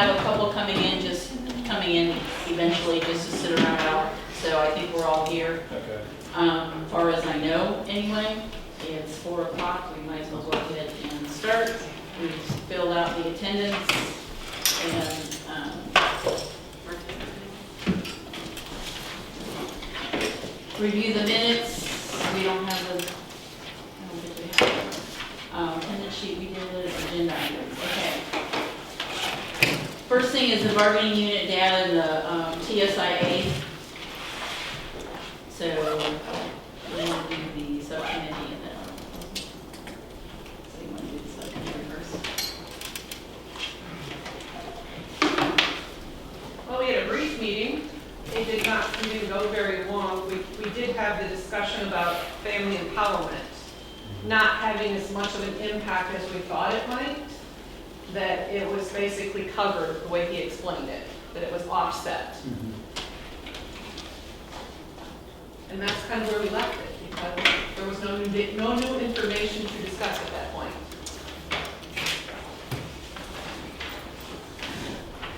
have a couple coming in eventually just to sit around out. So I think we're all here. Okay. As far as I know, anyway, it's 4 o'clock. We might as well go ahead and start. We've filled out the attendance and review the minutes. We don't have the, I don't think we have the attendance sheet. We did it, agenda items. Okay. First thing is the bargaining unit data and the TSIA. So we want to do the subcommittee and then. So you want to do the subcommittee first? Well, we had a brief meeting. It didn't go very long. We did have the discussion about family empowerment not having as much of an impact as we thought it might, that it was basically covered the way he explained it, that it was offset. Mm-hmm. And that's kind of where we left it, because there was no new information to discuss at that point.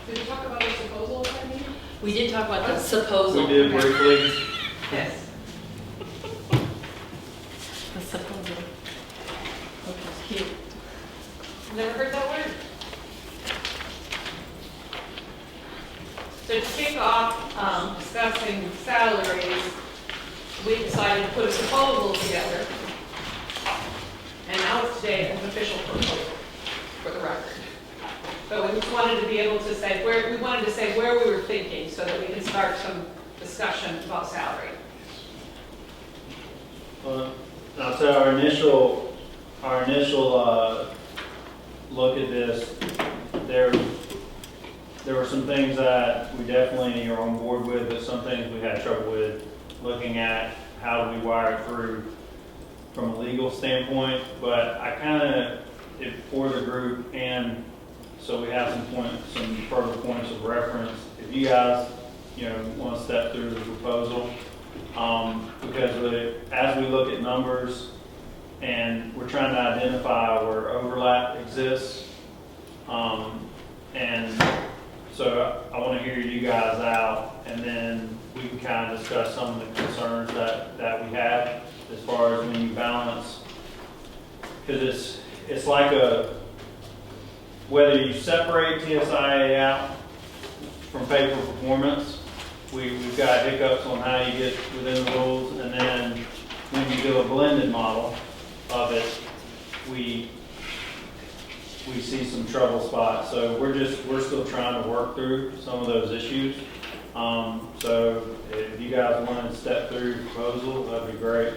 Did we talk about the proposal at that meeting? We did talk about the supposal. We did briefly. Yes. The supposal. Which is cute. Never heard that word. So to kick off discussing salaries, we decided to put a proposal together. And now it's today an official proposal for the record. But we just wanted to be able to say where we were thinking so that we can start some discussion about salary. I'll say our initial look at this, there were some things that we definitely are on board with, but some things we had trouble with looking at how do we wire it through from a legal standpoint. But I kind of, for the group, and so we have some further points of reference. If you guys, want to step through the proposal, because as we look at numbers and we're trying to identify where overlap exists, and so I want to hear you guys out, and then we can kind of discuss some of the concerns that we have as far as when you balance, because it's like whether you separate TSIA out from pay for performance, we've got hiccups on how you get within the rules, and then when you do a blended model of it, we see some trouble spots. So we're still trying to work through some of those issues. So if you guys want to step through the proposal, that'd be great.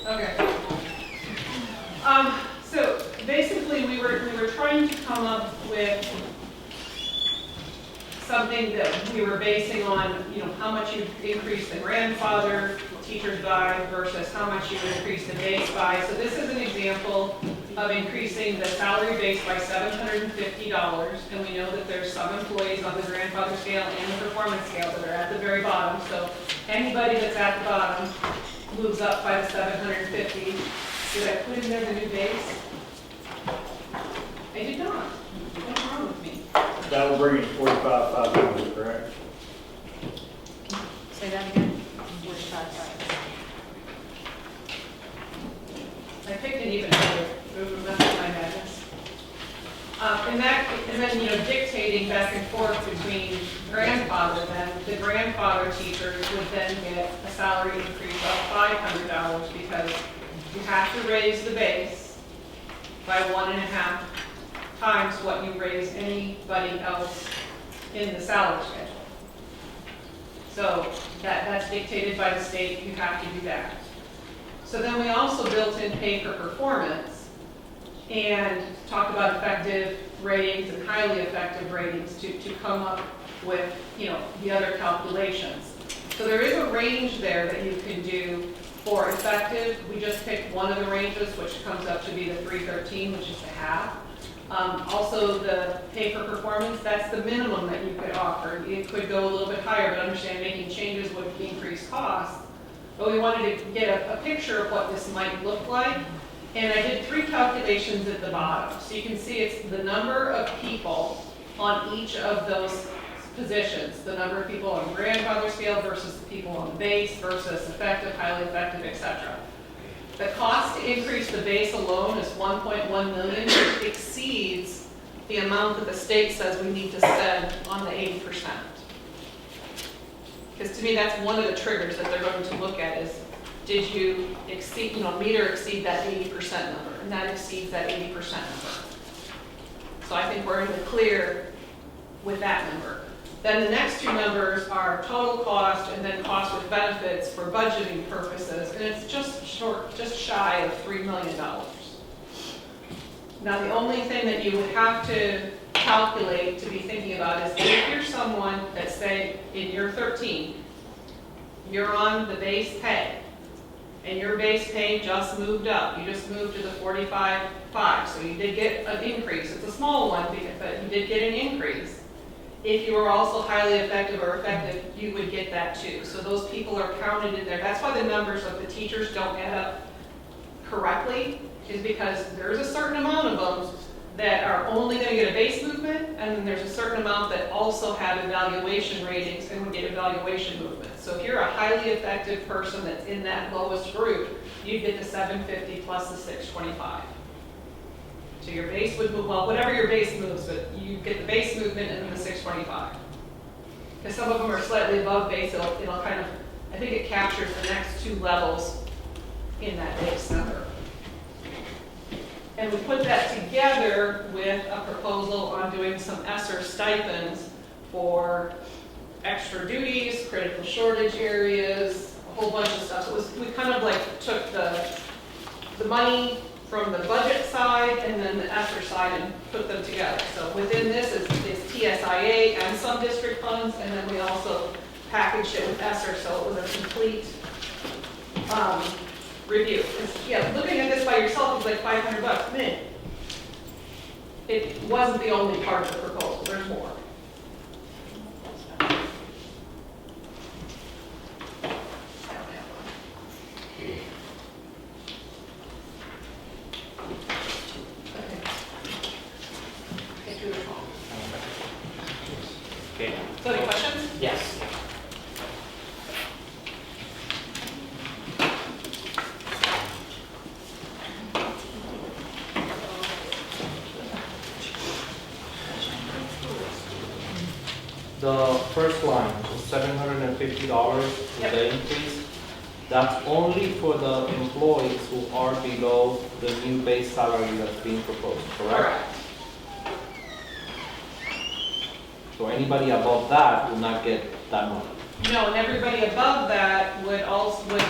Okay. So basically, we were trying to come up with something that we were basing on, how much you increase the grandfather teachers by versus how much you increase the base by. So this is an example of increasing the salary base by $750, and we know that there's some employees on the grandfather scale and the performance scale that are at the very bottom. So anybody that's at the bottom moves up by the 750. Did I put in there the new base? I did not. What's wrong with me? That will bring it to 45,500, correct? Say that again. I picked an even number. That's my madness. And then dictating back and forth between grandfather, then the grandfather teachers would then get a salary increase of $500 because you have to raise the base by 1.5 times what you raise anybody else in the salary schedule. So that's dictated by the state. You have to do that. So then we also built in pay for performance and talked about effective ratings and highly effective ratings to come up with the other calculations. So there is a range there that you can do for effective. We just picked one of the ranges, which comes up to be the 313, which is the half. Also the pay for performance, that's the minimum that you could offer. It could go a little bit higher, but understand making changes would increase costs. But we wanted to get a picture of what this might look like And I did 3 calculations at the bottom. So you can see it's the number of people on each of those positions, the number of people on grandfather scale versus the people on the base versus effective, highly effective, etc. The cost to increase the base alone is 1.1 million, which exceeds the amount that the state says we need to spend on the 80%. Because to me, that's one of the triggers that they're going to look at is, did you exceed, meet or exceed that 80% number? And that exceeds that 80% number. So I think we're in the clear with that number. Then the next 2 numbers are total cost and then cost with benefits for budgeting purposes, and it's just shy of $3 million. Now, the only thing that you would have to calculate to be thinking about is if you're someone that, say, in year 13, you're on the base pay, and your base pay just moved up. You just moved to the 45.5, so you did get an increase. It's a small one, but you did get an increase. If you were also highly effective or effective, you would get that too. So those people are counted in there. That's why the numbers of the teachers don't add up correctly, is because there's a certain amount of them that are only going to get a base movement, and then there's a certain amount that also have evaluation ratings and would get evaluation movement. So if you're a highly effective person that's in that lowest group, you get the 750 plus the 625. So your base would move, well, whatever your base moves, but you get the base movement and then the 625. Because some of them are slightly above base, it'll kind of, I think it captures the next 2 levels in that base number. And we put that together with a proposal on doing some ESSER stipends for extra duties, critical shortage areas, a whole bunch of stuff. So we kind of like took the money from the budget side and then the ESSER side and put them together. So within this is TSIA and some district funds, and then we also packaged it with ESSER, so it was a complete review. Yeah, looking at this by yourself is like $500. Man, it wasn't the only part of the proposal. There's more. Okay. So any questions? Yes. The first line, $750 for Yep. the increase, that's only for the employees who are below the new base salary that's being proposed, correct? Correct. So anybody above that will not get that money. No, and everybody above that would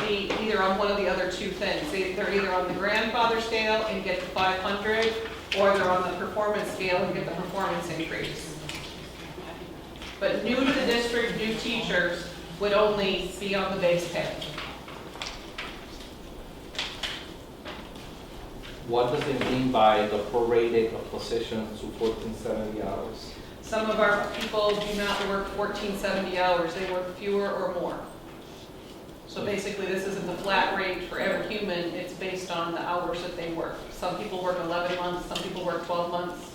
be either on one of the other 2 things. They're either on the grandfather scale and get the 500, or they're on the performance scale and get the performance increase. But new to the district, new teachers would only be on the base pay. What does it mean by the prorated of positions to 1470 hours? Some of our people do not work 1470 hours, they work fewer or more. So basically, this isn't the flat rate for every human, it's based on the hours that they work. Some people work 11 months, some people work 12 months.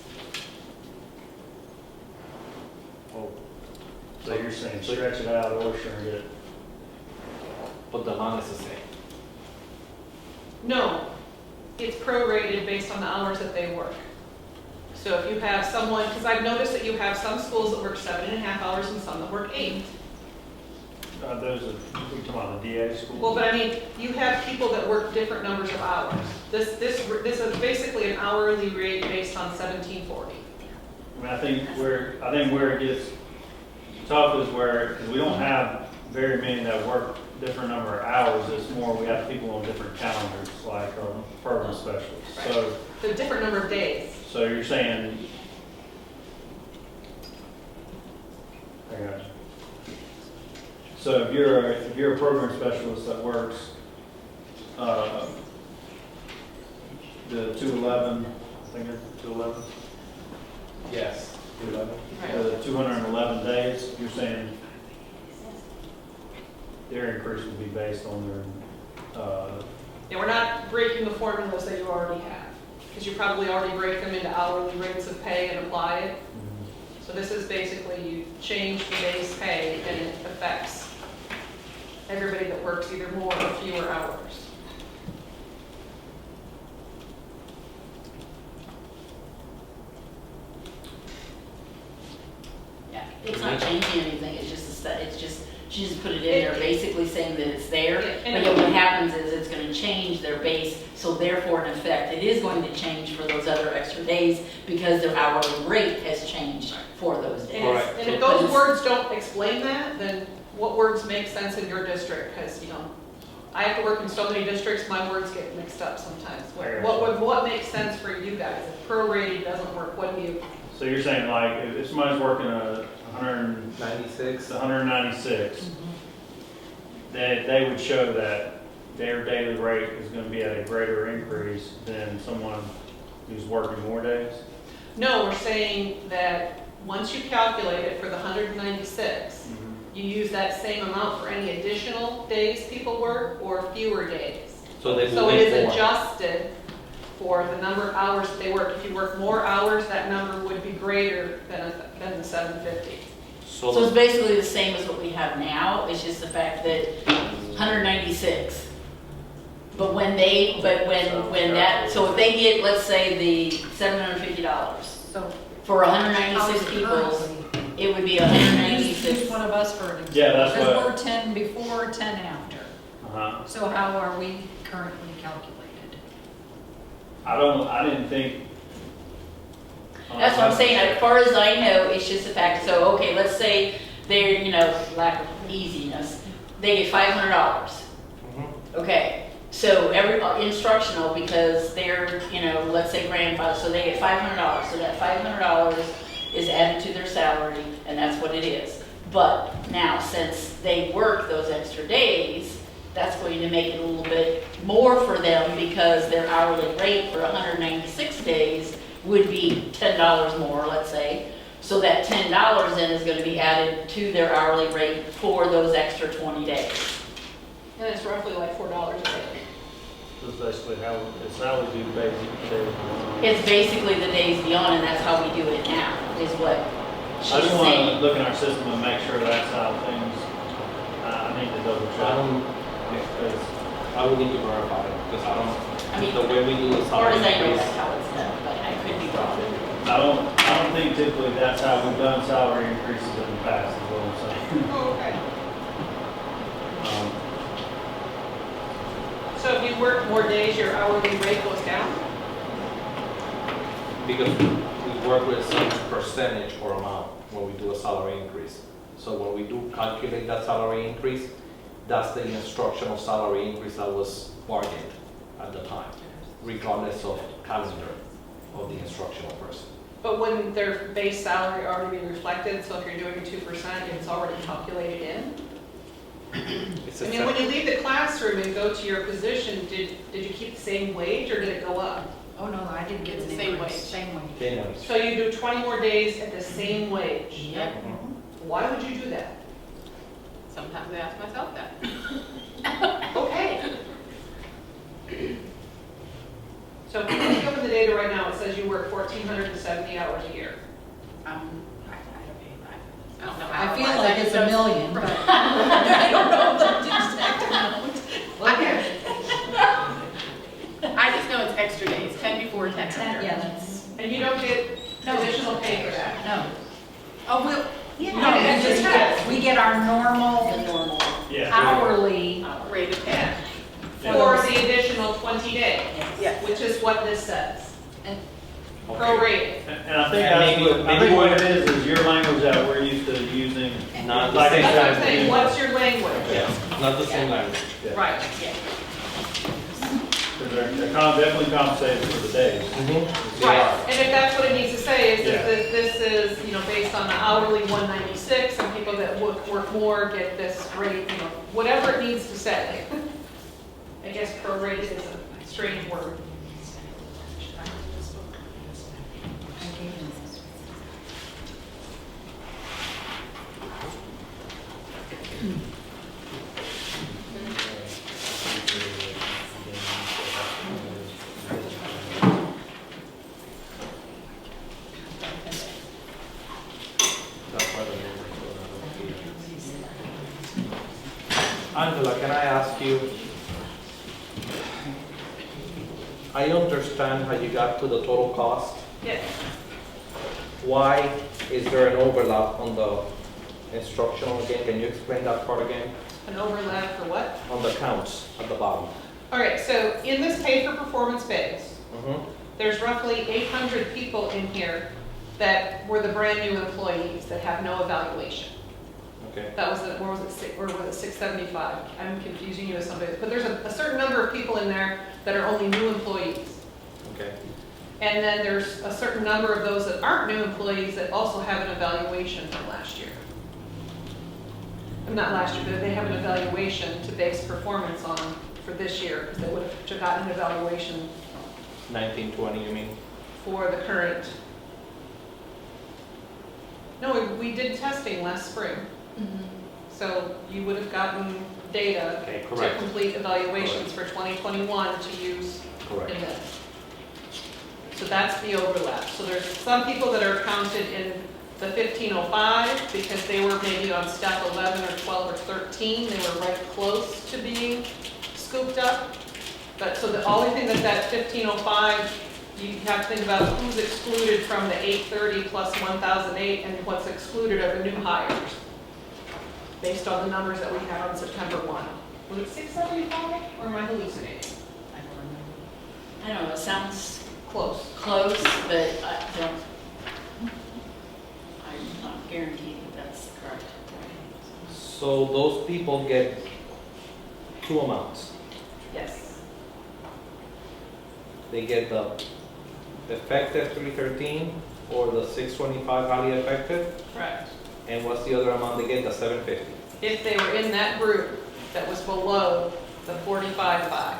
Oh. So you're saying stretch it out or shrink it? But the amount is the same. No, it's prorated based on the hours that they work. So if you have someone, because I've noticed that you have some schools that work 7.5 hours and some that work 8. Those are, we talking about the DA school? Well, but I mean, you have people that work different numbers of hours. This is basically an hourly rate based on 1740. I mean, I think where it gets tough is where, because we don't have very many that work different number of hours, it's more we have people on different calendars, like program specialists. Right. So The different number of days. So you're saying, I got you. So if you're a program specialist that works the 211, I think it's 211. Yes. 211. The 211 days, you're saying their increase would be based on their Yeah, we're not breaking the formulas that you already have, because you probably already break them into hourly rates of pay and apply it. So this is basically you change the base pay and it affects everybody that works either more or fewer hours. Yeah, it's not changing anything, it's just, she just put it in there, basically saying that it's there. Yeah, But then what happens is it's gonna change their base, so therefore in effect, it is going to change for those other extra days because their hourly rate has changed for those days. Correct. And if those words don't explain that, then what words make sense in your district? Because, you know, I have to work in so many districts, my words get mixed up sometimes. What makes sense for you guys? If prorated doesn't work, what do you? So you're saying like, if somebody's working a 96. 196, they would show that their daily rate is going to be at a greater increase than someone who's working more days? No, we're saying that once you calculate it for the 196, you use that same amount for any additional days people work or fewer days. So they So will it is make more. adjusted for the number of hours that they work. If you work more hours, that number would be greater than the 750. So it's basically the same as what we have now, it's just the fact that 196. But when so if they get, let's say, the $750, So for 196 people, it would be 196. use one of us for an example. Yeah, that's Because what- we're 10 before, 10 after. Uh-huh. So how are we currently calculated? I didn't think. That's what I'm saying, as far as I know, it's just the fact, so, okay, let's say they're, lack of easiness, they get $500. Okay, so every, instructional, because they're, let's say grandfather, so they get $500, so that $500 is added to their salary, and that's what it is. But now, since they work those extra days, that's going to make it a little bit more for them because their hourly rate for 196 days would be $10 more, let's say. So that $10 then is going to be added to their hourly rate for those extra 20 days. And it's roughly like $4 a day. That's basically how we do the basic days. It's basically the days beyond, and that's how we do it now, is what I she's just want to saying. look in our system and make sure that's how things, I need to double check. Because I will need to verify it, because I mean, the way we do the as far salary as I know, increase. that's how it's done, but I could be wrong. I don't think typically that's how we've done salary increases in the past, is what I'm saying. Oh, okay. Um, So if you work more days, your hourly rate goes down? Because we work with some percentage or amount when we do a salary increase. So when we do calculate that salary increase, that's the instructional salary increase that was bargained at the time, regardless of calendar of the instructional person. But wouldn't their base salary already be reflected? So if you're doing 2%, it's already calculated in? It's I a mean, when you leave the classroom and go to your position, did you keep the same wage or did it go up? Oh, no, I didn't get It's an the same increase. wage. Same wage. Daniel. So you do 20 more days at the same wage? Yep. Why would you do that? Sometimes I ask myself that. Okay. So if you look up in the data right now, it says you work 1,470 hours a year. I don't know. I feel why like that it's a goes- million, but I don't know the exact amount. Okay. I just know it's extra days, 10 before, 10 after. Yeah, that's, And you don't get additional pay for that? no. Oh, well, No, Yeah, it's we just just, we get our The normal normal Yeah. hourly. rate of pay. For the additional 20 days, Yes. which is what this says, Okay. prorated. And I think And that's maybe- what, I maybe think what what- it is your language that we're used to using. Not the Like same That's what I'm that. saying, what's your language? Yeah, not the same language. Yeah. Right. Because they're definitely compensated for the days. They Right, are. and if that's what it needs to say, is Yeah. that this is, based on the hourly 196, and people that work more get this rate, whatever it needs to say. I guess prorated is a strange word. Angela, can I ask you, I understand how you got to the total cost. Yes. Why is there an overlap on the instructional again? Can you explain that part again? An overlap for what? On the counts at the bottom. All right, so in this pay for performance base, Mhm. there's roughly 800 people in here that were the brand new employees that have no evaluation. Okay, That was, where was it, or was it 675? I'm confusing you with somebody, but there's a certain number of people in there that are only new employees. okay. And then there's a certain number of those that aren't new employees that also have an evaluation from last year. Not last year, but they have an evaluation to base performance on for this year, because they would have gotten an evaluation 1920, you mean? for the current. No, we did testing last spring, so you would have gotten data Okay, to correct, complete evaluations for 2021 to use correct. in this. So that's the overlap. So there's some people that are counted in the 1505 because they were maybe on step 11 or 12 or 13. They were right close to being scooped up. But so the only thing that 1505, you have to think about who's excluded from the 830 plus 1008 and what's excluded are the new hires based on the numbers that we had on September 1. Was it 675 or am I hallucinating? I don't know, it sounds Close. close, but I don't, I'm not guaranteed that that's correct. So those people get two amounts. Yes. They get the effective 313 or the 625 highly effective, Correct. and what's the other amount they get? The 750. If they were in that group that was below the 45.5.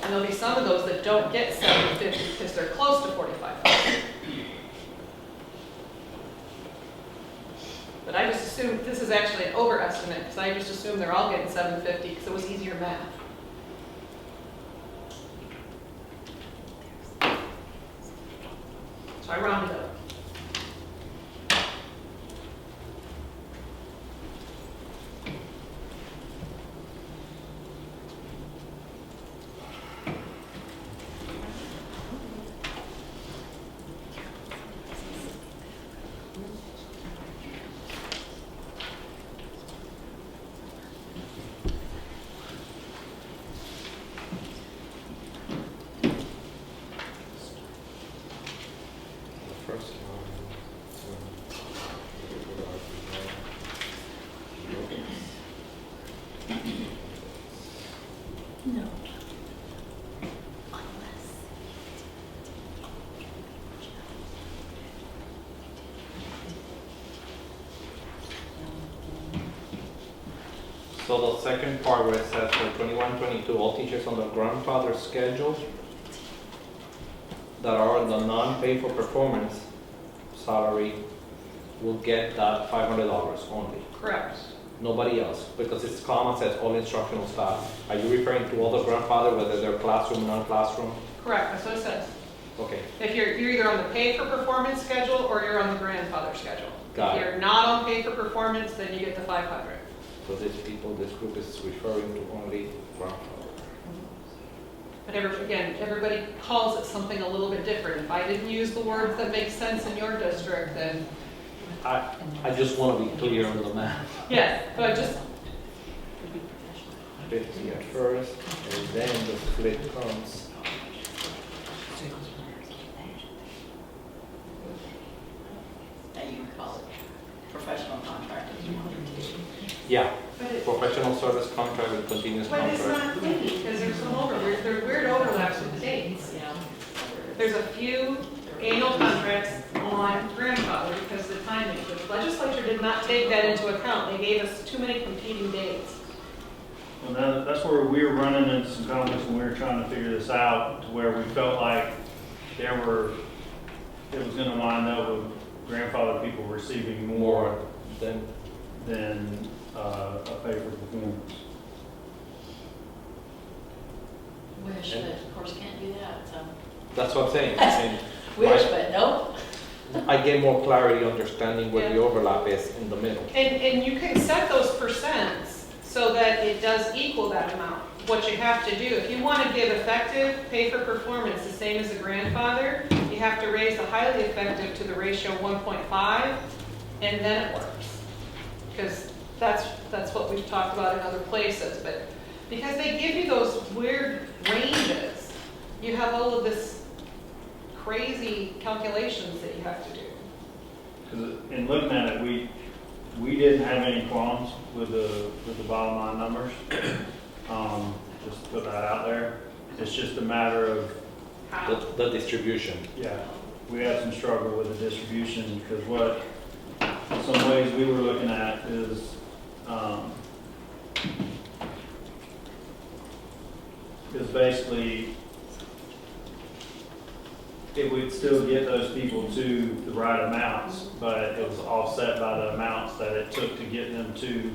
And there'll be some of those that don't get 750 because they're close to 45.5. But I just assumed, this is actually an overestimate, because I just assumed they're all getting 750 because it was easier math. So I rounded up. The first No. So the second part where it says for 21-22, all teachers on the grandfather schedule that are on the non-pay for performance salary will get that $500 only. Correct. Nobody else, because it's comma says all instructional staff. Are you referring to all the grandfather, whether they're classroom, non-classroom? Correct, that's what it says. Okay, If you're either on the pay for performance schedule or you're on the grandfather schedule. Got If it. you're not on pay for performance, then you get the 500. so these people, this group is referring to only grandfather. But again, everybody calls it something a little bit different. If I didn't use the words that make sense in your district, then I just want to be clear on the math. yes, but just 50 at first, and then the split comes. That you call it professional contractors. Yeah, but it, professional service contract with continuous but it's contract. not clean because there's some there's weird overlaps with the dates. Yeah. There's a few annual contracts on grandfather because the timing. The legislature did not take that into account. They gave us too many competing dates. Well, that's where we were running into some conflicts when we were trying to figure this out, to where we felt like it was gonna wind up with grandfather people receiving more More than, than a pay for performance. Wish, but of course can't do that, so. that's what I'm saying. And Wish, my- but nope. I get more clarity understanding where the overlap is in the middle. And you can set those percents so that it does equal that amount. What you have to do, if you want to give effective pay for performance the same as the grandfather, you have to raise the highly effective to the ratio 1.5, and then it works. Because that's what we've talked about in other places, but because they give you those weird ranges, you have all of this crazy calculations that you have to do. Because in looking at it, we didn't have any qualms with the bottom line numbers. Just to put that out there. It's just a matter of, The distribution. yeah, we had some struggle with the distribution because what some ways we were looking at is basically it would still get those people to the right amounts, but it was offset by the amounts that it took to get them to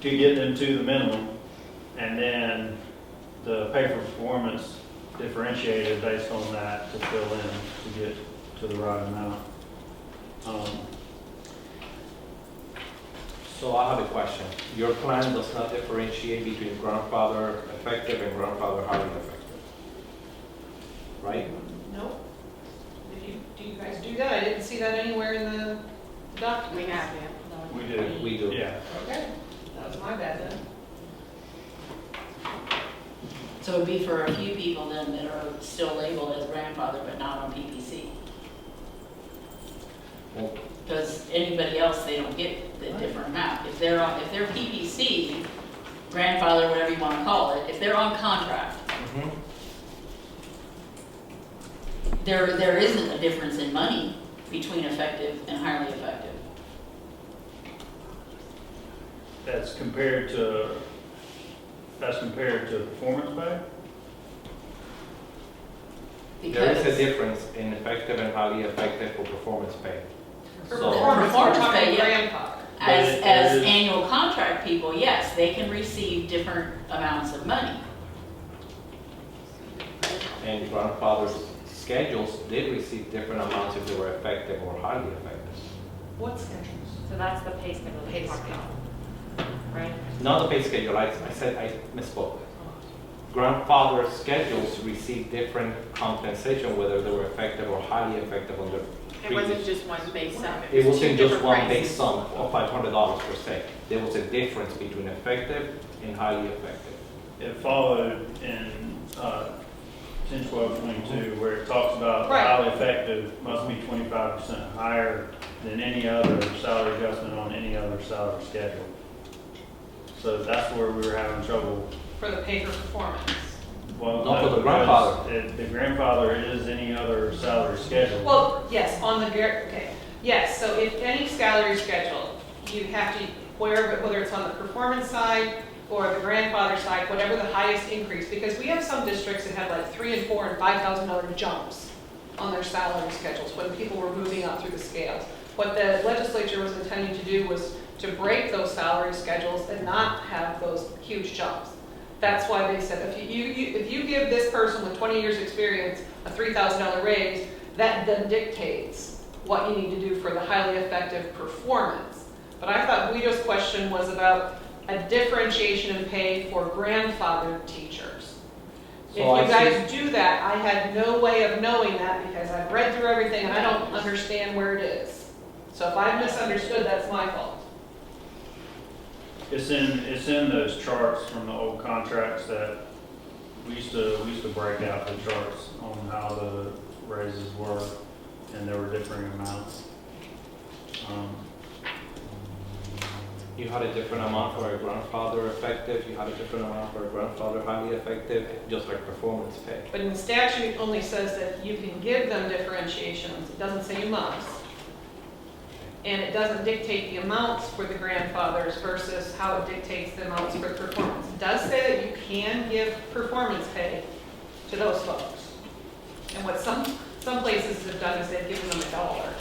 get them to the minimum, and then the pay for performance differentiated based on that to fill in to get to the right amount. So I have a question. Your plan does not differentiate between grandfather effective and grandfather highly effective, right? Nope. Do you guys do that? I didn't see that anywhere in the document. We have, yeah. We do. We do. Yeah. Okay, that was my bad then. So it'd be for a few people then that are still labeled as grandfather but not on PPC. Well, Because anybody else, they don't get the different amount. If they're PPC, grandfather, whatever you want to call it, if they're on contract, there isn't a difference in money between effective and highly effective. That's compared to performance pay? There is a Because difference in effective and highly effective for performance pay. For So- performance, we're Performance talking pay, yeah. grandfather. as There is- annual contract people, yes, they can receive different amounts of money. And grandfather's schedules did receive different amounts if they were effective or highly effective. What schedules? So that's the pay schedule that you're talking about, right? Not the pay schedule, I said, I misspoke. Grandfather's schedules receive different compensation, whether they were effective or highly effective on the It wasn't previous. just one base sum. It was wasn't two just different one prices. base sum of $500 per se. There was a difference between effective and highly effective. It followed in 10-12-22 where it talks about Right. highly effective must be 25% higher than any other salary adjustment on any other salary schedule. So that's where we were having trouble. For the pay for performance. Well, Not no, for the because grandfather. The grandfather is any other salary schedule. Well, yes, on the, okay, yes, so if any salary schedule, you have to, whether it's on the performance side or the grandfather side, whatever the highest increase, because we have some districts that have like $3,000 and $4,000 and $5,000 jumps on their salary schedules when people were moving up through the scales. What the legislature was intending to do was to break those salary schedules and not have those huge jumps. That's why they said, if you give this person with 20 years experience a $3,000 raise, that then dictates what you need to do for the highly effective performance. But I thought Guido's question was about a differentiation in pay for grandfathered teachers. If So I you guys do that, I had no way of knowing that because I've read through everything and I don't understand where it is. So if I've misunderstood, that's my fault. It's in those charts from the old contracts that we used to break out the charts on how the raises were, and there were differing amounts. You had a different amount for a grandfather effective, you had a different amount for a grandfather highly effective, just like performance pay. But in the statute, it only says that you can give them differentiations. It doesn't say you must. And it doesn't dictate the amounts for the grandfathers versus how it dictates the amounts for performance. It does say that you can give performance pay to those folks. And what some places have done is they've given them $1,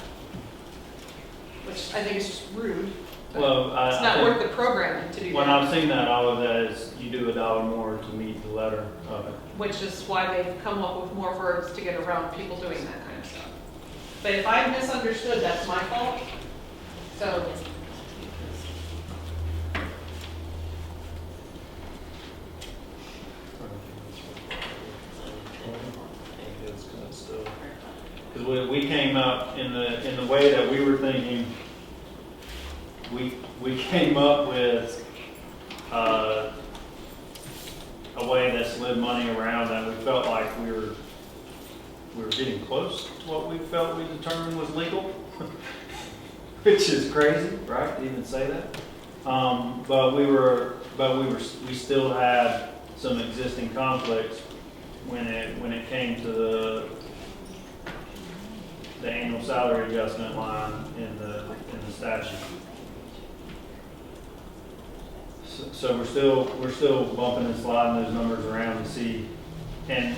which I think is just rude. but Well, It's I not think worth the programming to do when that, I've seen that, all of that is you do $1 more to meet the letter of it. which is why they've come up with more words to get around people doing that kind of stuff. But if I misunderstood, that's my fault. So, Because we came up in the way that we were thinking, we came up with a way that slid money around that we felt like we were getting close to what we felt we determined was legal, which is crazy, right, to even say that. But we still had some existing conflicts when it came to the annual salary adjustment line in the statute. So we're still bumping and sliding those numbers around to see, and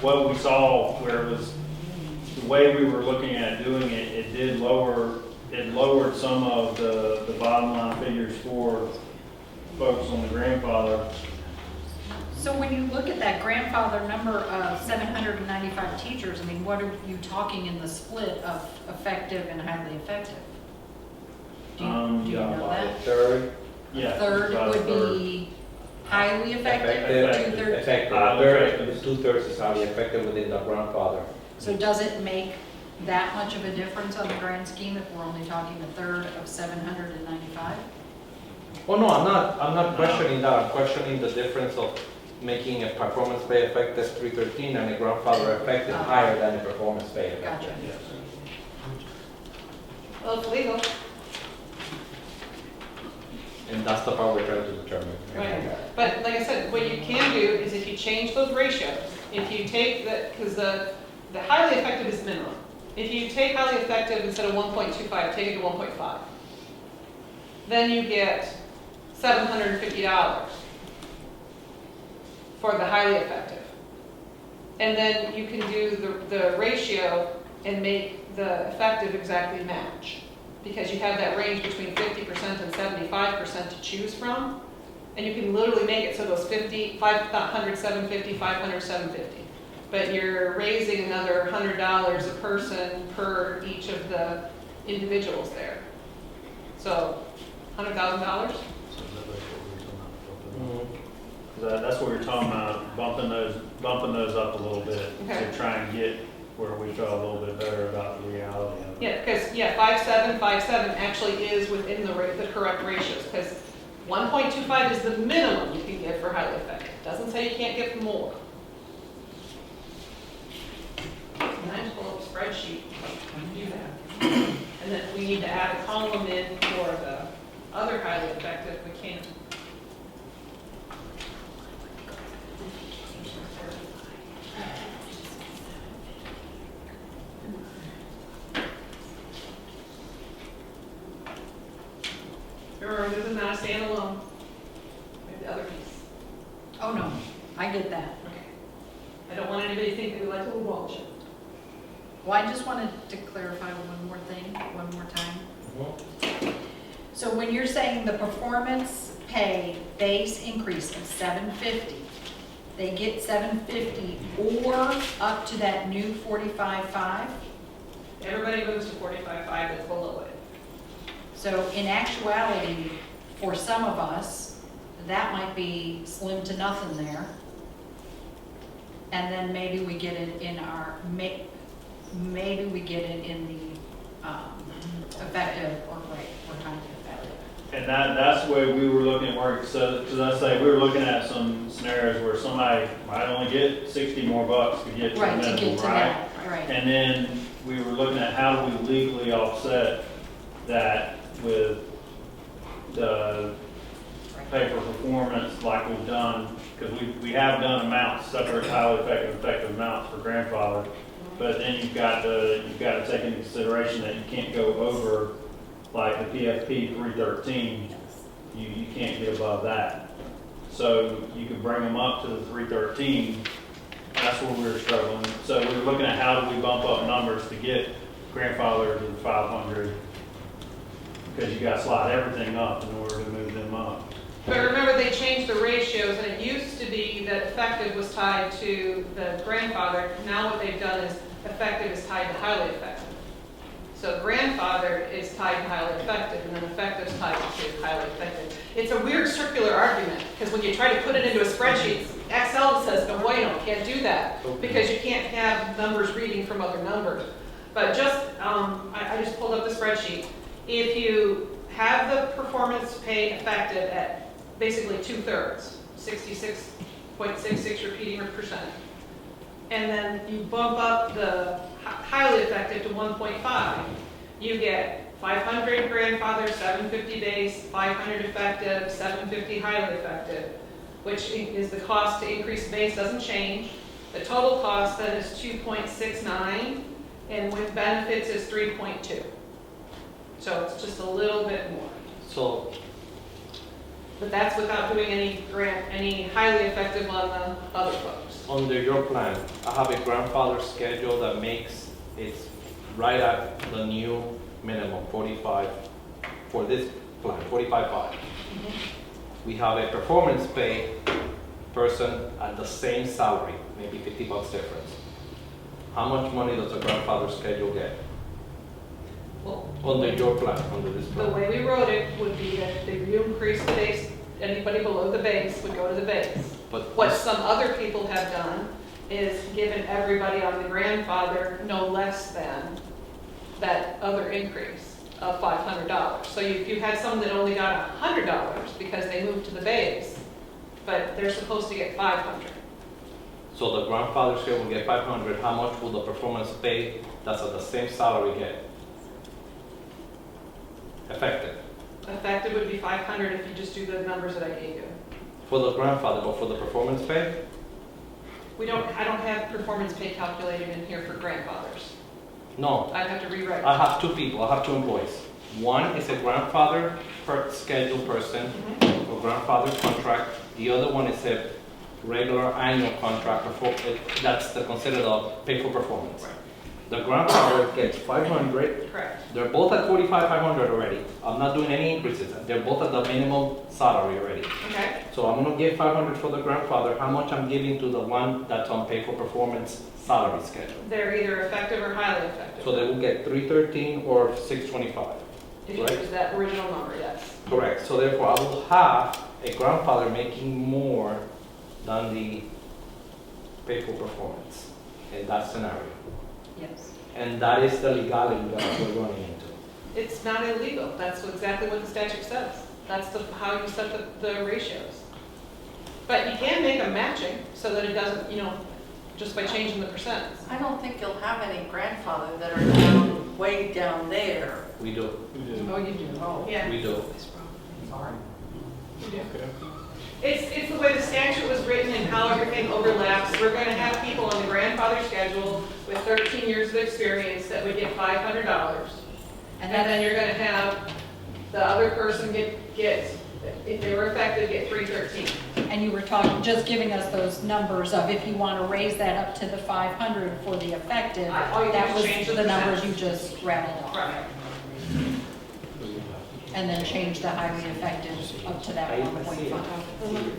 what we saw where it was the way we were looking at doing it, it lowered some of the bottom line figures for folks on the grandfather. So when you look at that grandfather number of 795 teachers, I mean, what are you talking in the split of effective and highly effective? Do you know that? Third, Yeah. Third about a would third. be highly effective, Effective. two-thirds? effective, Highly effective. 2/3 is highly effective within the grandfather. So does it make that much of a difference on the grand scheme if we're only talking a third of 795? Oh, no, I'm not questioning that, I'm questioning the difference of making a performance pay effective 313 and a grandfather effective higher than a performance pay effective. Gotcha. Yes. well, it's legal. And that's the part we're trying to determine. Right, but like I said, what you can do is if you change those ratios, if you take because the highly effective is minimum. If you take highly effective instead of 1.25, take it to 1.5. Then you get $750 for the highly effective. And then you can do the ratio and make the effective exactly match. Because you have that range between 50% and 75% to choose from. And you can literally make it so those 500, 750, 500, 750. But you're raising another $100 a person per each of the individuals there. So, $100,000? That's what we were talking about, bumping those up a little bit Okay. to try and get where we felt a little bit better about the reality of it. Yeah, because, 5.7 actually is within the correct ratios, because 1.25 is the minimum you can get for highly effective. Doesn't say you can't get more. And I just pull up a spreadsheet and do that. And then we need to add a column in for the other highly effective, we can. Remember, this is not a standalone. We have the other piece. Oh, no, I get that. Okay. I don't want anybody to think that we like to abolish it. Well, I just wanted to clarify one more thing, one more time. So when you're saying the performance pay base increase of 750, they get 750 or up to that new 45.5? Everybody moves to 45.5 that's below it. So in actuality, for some of us, that might be slim to nothing there. And then maybe we get it in our, maybe we get it in the effective or rate, or time to effective. And that's the way we were looking at work. So, as I say, we were looking at some scenarios where somebody might only get 60 more bucks to get to the Right, to minimum, get to right? that, right. And then we were looking at how do we legally offset that with the pay for performance like we've done, because we have done amounts, separate highly effective amounts for grandfather, but then you've got to take into consideration that you can't go over like the PFP 313, you can't get above that. So you could bring them up to the 313, that's where we were struggling. So we were looking at how do we bump up numbers to get grandfather to the 500, because you got to slide everything up in order to move them up. But remember, they changed the ratios, and it used to be that effective was tied to the grandfather. Now what they've done is effective is tied to highly effective. So grandfather is tied to highly effective, and then effective is tied to highly effective. It's a weird circular argument, because when you try to put it into a spreadsheet, Excel says, no bueno, can't do that, because you can't have numbers reading from other numbers. But just, I just pulled up the spreadsheet. If you have the performance pay effective at basically 2/3, 66.66 repeating percent, and then you bump up the highly effective to 1.5, you get 500 grandfather, 750 base, 500 effective, 750 highly effective, which is the cost to increase base doesn't change. The total cost then is 2.69, and with benefits is 3.2. So it's just a little bit more. So, But that's without doing any highly effective on the other folks. under your plan, I have a grandfather schedule that makes it right at the new minimum, 45, for this plan, 45.5. We have a performance pay person at the same salary, maybe $50 difference. How much money does a grandfather schedule get? Well, Under your plan, under this the plan? way we wrote it would be that if you increase the base, anybody below the base would go to the base. But What some other people have done is given everybody on the grandfather no less than that other increase of $500. So you had some that only got $100 because they moved to the base, but they're supposed to get 500. So the grandfather share will get 500, how much will the performance pay that's at the same salary get? Effective. Effective would be 500 if you just do the numbers that I gave you. For the grandfather, but for the performance pay? I don't have performance pay calculated in here for grandfathers. No, I'd have to rewrite. I have two people, I have two employees. One is a grandfather per schedule person, or grandfather contract. The other one is a regular annual contract, that's considered a pay for performance. Right. The grandfather gets 500. Correct. They're both at 45,500 already. I'm not doing any increases. They're both at the minimum salary already. Okay. So I'm gonna give 500 for the grandfather. How much I'm giving to the one that's on pay for performance salary schedule? They're either effective or highly effective. So they will get 313 or 625. If you right. use that original number, yes. Correct. So therefore, I will have a grandfather making more than the pay for performance in that scenario. Yes. And that is the legality that we're running into. It's not illegal. That's exactly what the statute says. That's how you set the ratios. But you can make them matching so that it doesn't, just by changing the percents. I don't think you'll have any grandfather that are down, way down there. We do. Oh, you do? Oh, yeah. We do. Sorry. You do. It's the way the statute was written and how everything overlaps. We're going to have people on the grandfather schedule with 13 years of experience that would get $500. And then you're going to have the other person get, if they were effective, get 313. And you were talking, just giving us those numbers of if you want to raise that up to the 500 for the effective, All you do that is was change the the numbers you percentage. just rattled off. Right. And then change the highly effective up to that I see it. 1.5.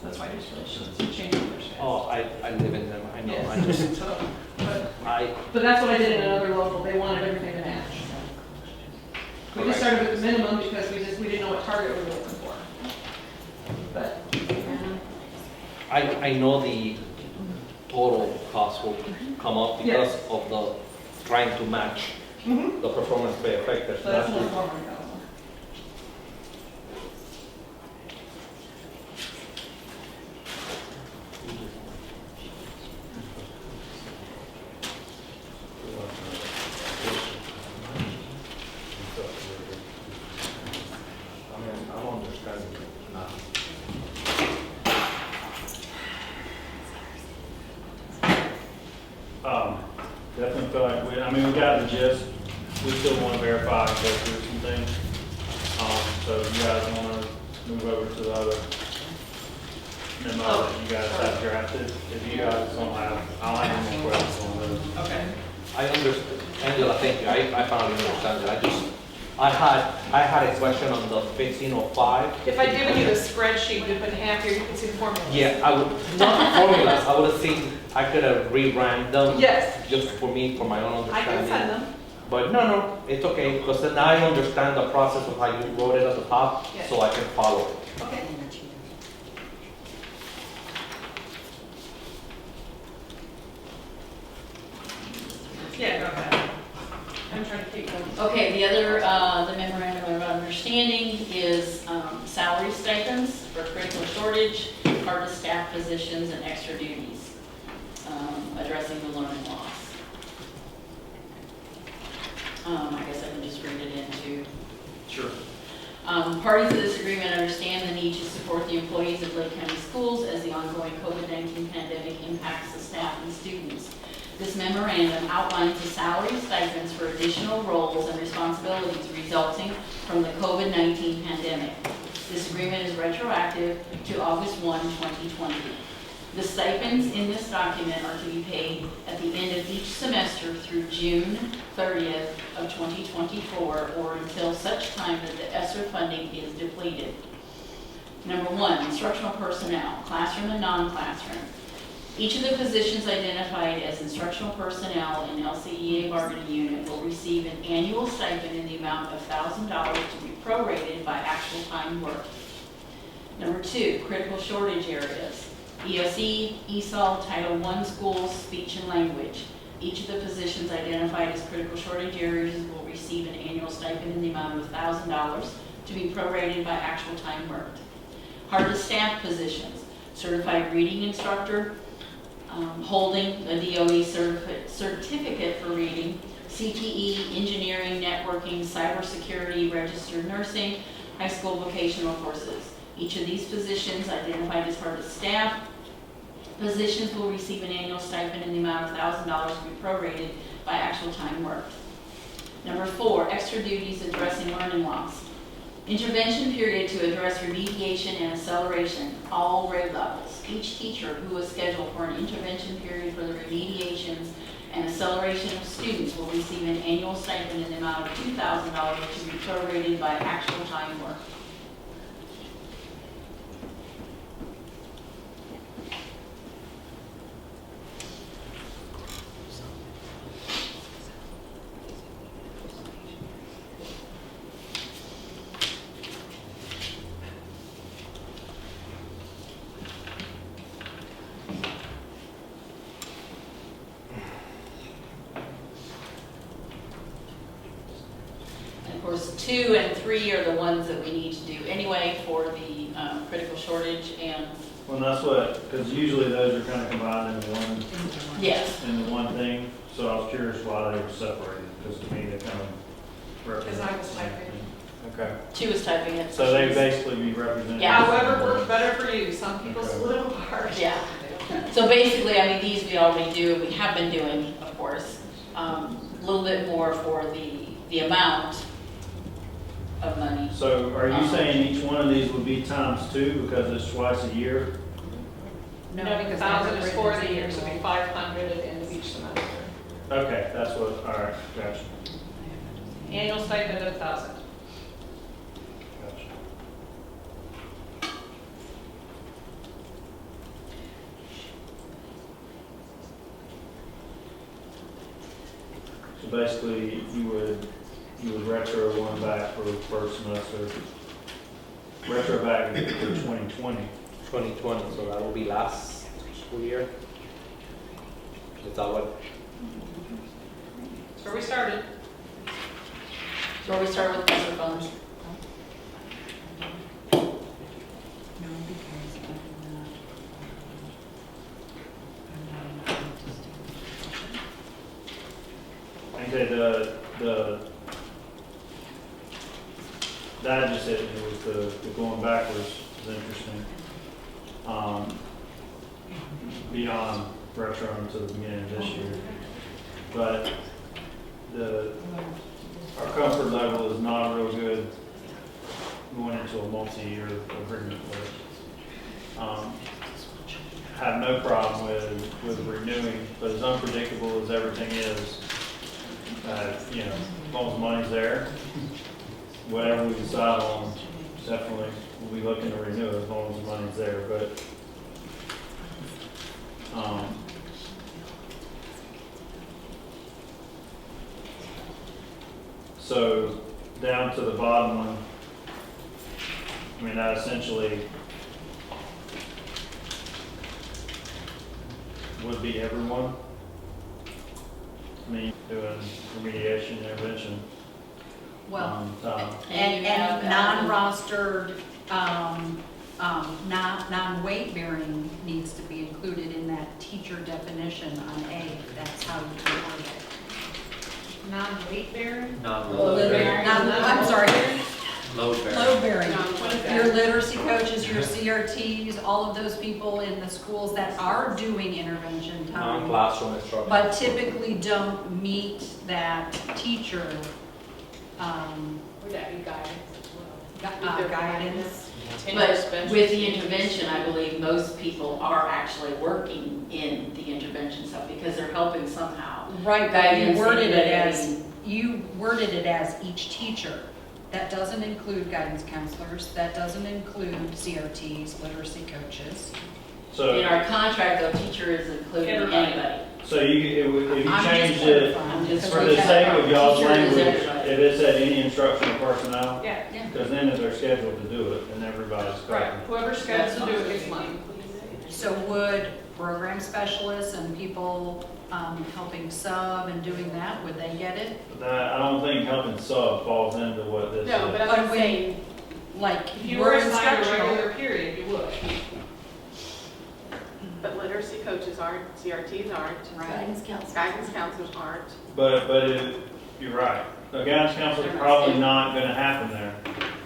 That's why just change the percentage. Oh, I live in them. I know. Yes. I just, But that's what I did in another local. They wanted everything to match. We just started with the minimum because we didn't know what target we were looking for. But, I know the total cost will come up because of the trying to match the performance pay effective. so that's That's more the- forward. I'm understanding it now. Definitely feel like we got the gist. We still want to verify and go through some things. So if you guys want to move over to the other memo that you guys have drafted, if you guys don't have, I don't have any more questions on those. Okay. I understand, Angela, thank you, I finally understand that, I had a question on the 1505. If I'd given you the spreadsheet we put in half here, you could see the formulas. Yeah, I would, not formulas, I would have seen, I could have reran them. Yes. Just for me, for my own I understanding. can send them. But no, it's okay, because then I understand the process of how you wrote it at the top, Yes. so I can follow it. Okay. Yeah, go ahead. I'm trying to keep them. Okay, the other, the memorandum of understanding is salary stipends for critical shortage, hard to staff positions, and extra duties, addressing the learning loss. I guess I can just read it into. Sure. Parties to this agreement understand the need to support the employees of Lake County Schools as the ongoing COVID-19 pandemic impacts the staff and students. This memorandum outlines the salary stipends for additional roles and responsibilities resulting from the COVID-19 pandemic. This agreement is retroactive to August 1, 2020. The stipends in this document are to be paid at the end of each semester through June 30th of 2024 or until such time that the ESSER funding is depleted. Number 1, instructional personnel, classroom and non-classroom. Each of the positions identified as instructional personnel in LCEA bargaining unit will receive an annual stipend in the amount of $1,000 to be prorated by actual time worked. Number 2, critical shortage areas. ESE, ESOL, Title I schools, speech and language. Each of the positions identified as critical shortage areas will receive an annual stipend in the amount of $1,000 to be prorated by actual time worked. Hard to staff positions, certified reading instructor, holding a DOE certificate for reading, CTE, engineering, networking, cybersecurity, registered nursing, high school vocational courses. Each of these positions identified as hard to staff positions will receive an annual stipend in the amount of $1,000 to be prorated by actual time worked. Number 4, extra duties addressing learning loss. Intervention period to address remediation and acceleration, all grade levels. Each teacher who is scheduled for an intervention period for the remediations and acceleration of students will receive an annual stipend in the amount of $2,000 to be prorated by actual time worked. Of course, 2 and 3 are the ones that we need to do anyway for the critical shortage and, Well, that's what, because usually those are kind of combined into yes. one thing, so I was curious why they were separated, because to me they kind of represent. Because I was typing. Okay, 2 is typing it. so they basically be represented. Yeah. However works better for you. Some people Okay. split them apart. Yeah. So basically, I mean, these we already do, we have been doing, of course, a little bit more for the amount of money. So are you saying each one of these would be times 2 because it's twice a year? No, because 1,000 they're is for the written year, so it'd be 500 at the end of each semester. Okay, that's what, all right, gotcha, Annual stipend of 1,000. gotcha. So basically, you would retro one back for the first semester, retro back for 2020. 2020, so that will be last school year? Is that what? That's where we started. So we start with ESSER funds. Okay, that just hit me with the going backwards is interesting. Beyond retro to the beginning of this year. But our comfort level is not real good going into a multi-year agreement with. Have no problem with renewing, but as unpredictable as everything is, You know, as long as the money's there, whatever we decide on, definitely, we'll be looking to renew it as long as the money's there, but, so, down to the bottom one, I mean, that essentially would be everyone. I mean, doing remediation, intervention. Well, Time. and you have non-rostered, non-weight bearing needs to be included in that teacher definition on A. That's how you word it. Non-weight bearing? Load bearing. I'm sorry, Load bearing. load bearing. No, what is that? Your literacy coaches, your CRTs, all of those people in the schools that are doing intervention time, Non-classroom instruction. but typically don't meet that teacher, Would that be guidance as well? guidance. But with the intervention, I believe most people are actually working in the intervention stuff because they're helping somehow. Right, but Guidance, you worded it as each teacher. That doesn't include guidance counselors, that doesn't include CRTs, literacy coaches. In So, our contract, though, teacher is including Everybody. anybody. so if you I'm changed just it, clarifying, I'm just for because the we sake have- of y'all's Teacher is language, everybody. if it said any instructional personnel, Yeah, because then if they're scheduled to do it, then everybody's right. covered. Whoever's scheduled to do it gets money. So would program specialists and people helping sub and doing that, would they get it? That, I don't think helping sub falls into what this is. No, but But I'm when- saying, Like, If you we're were assigned a instructional. regular period, you would. but literacy coaches aren't, CRTs aren't, Guidance counselor. guidance counselors aren't. But you're right. A guidance counselor is probably not gonna happen there.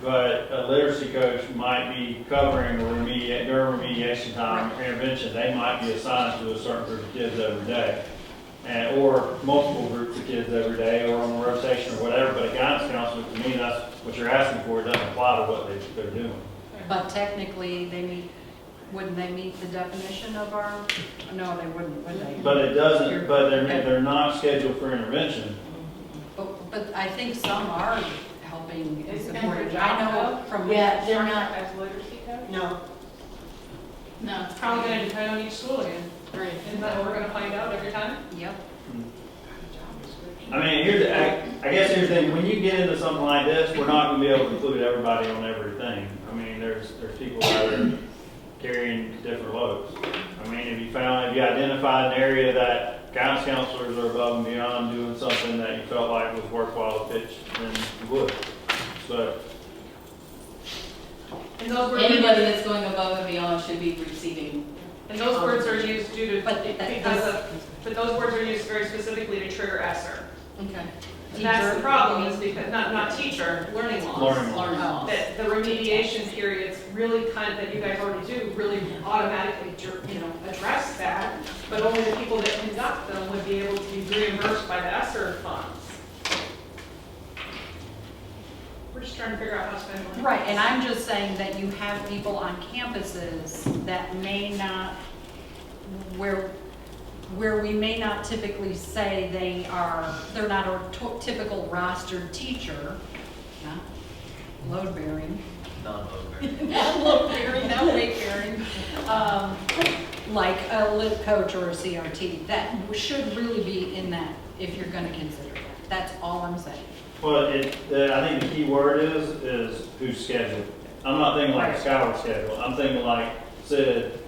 But a literacy coach might be covering during remediation time, or intervention. They might be assigned to a certain group of kids every day. And, or multiple groups of kids every day, or on a rotation or whatever. But a guidance counselor, to me, that's what you're asking for. It doesn't apply to what they're doing. But technically, wouldn't they meet the definition of our, no, they wouldn't, would they? But it doesn't, but they're not scheduled for intervention. But I think some are helping and Isn't that supporting. their I job, know from. Yeah, they're not, As literacy coach? no. No. It's probably gonna depend on each school again. Right. Isn't that what we're gonna find out every time? Yep. I mean, I guess here's the thing, when you get into something like this, we're not gonna be able to include everybody on everything. I mean, there's people out there carrying different loads. I mean, if you identified an area that guidance counselors are above and beyond doing something that you felt like was worthwhile to pitch, then you would. But, And those words, Anybody that's going above and beyond should be receiving. and those words are used due to, But but those words are used very specifically to trigger ESSER. Okay. And that's the Teacher, problem, is because, not teacher, learning loss. Learning Learn loss. That the remediation periods really that you guys already do, really automatically, address that, but only the people that conduct them would be able to be reimbursed by the ESSER funds. We're just trying to figure out how to spend money. Right, and I'm just saying that you have people on campuses that may not, where we may not typically say they're not a typical rostered teacher, not load bearing. Non-load bearing. Not load bearing, not weight bearing, like a lit coach or a CRT. That should really be in that, if you're gonna consider that. That's all I'm saying. well, I think the key word is who's scheduled. I'm not thinking like Skylar schedule. I'm thinking like said,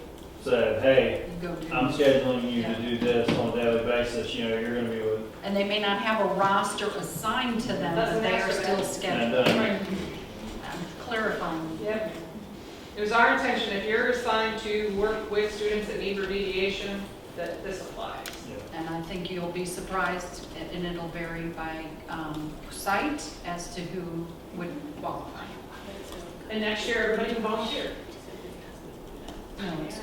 hey, You go do. I'm scheduling you to do this on a daily basis, you're gonna be with, And they may not have a roster assigned to them, but Doesn't they are answer still that. scheduled. and, Right. I'm clarifying. Yep. It was our intention, if you're assigned to work with students that need remediation, that this applies. And I think you'll be surprised, and it'll vary by site as to who would qualify. And next year, everybody can volunteer. No, it's, no.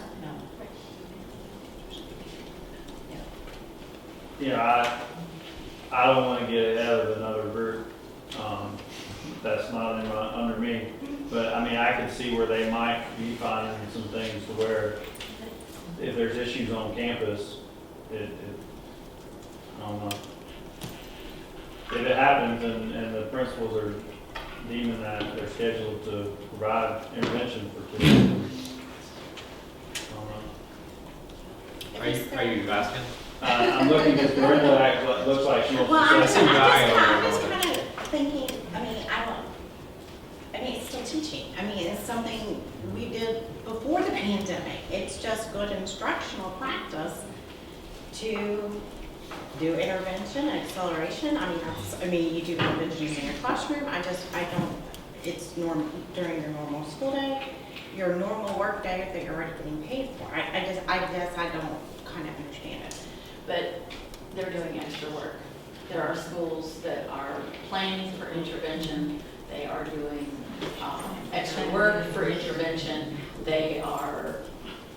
I don't wanna get ahead of another group, that's not under me. But, I mean, I could see where they might be finding some things to where if there's issues on campus, I don't know. if it happens and the principals are deeming that they're scheduled to provide intervention for kids, I don't know. Are you asking? I'm looking at Brenda, that looks like she wants Well, to I'm say just something. kind of thinking, it's still teaching. It's something we did before the pandemic. It's just good instructional practice to do intervention and acceleration. You do intervention in your classroom. It's during your normal school day, your normal work day that you're already getting paid for. I guess I don't kind of understand it. But they're doing extra work. There are schools that are planning for intervention. They are doing extra work for intervention. They are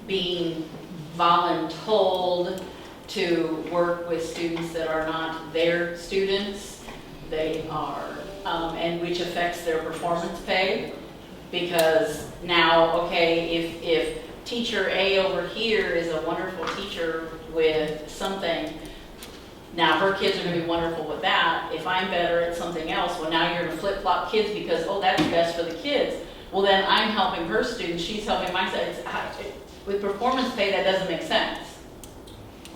being voluntold to work with students that are not their students. They are, and which affects their performance pay. Because now, okay, if teacher A over here is a wonderful teacher with something, now her kids are going to be wonderful with that. If I'm better at something else, well, now you're going to flip-flop kids because, oh, that's best for the kids. Well, then I'm helping her students, she's helping my students. With performance pay, that doesn't make sense.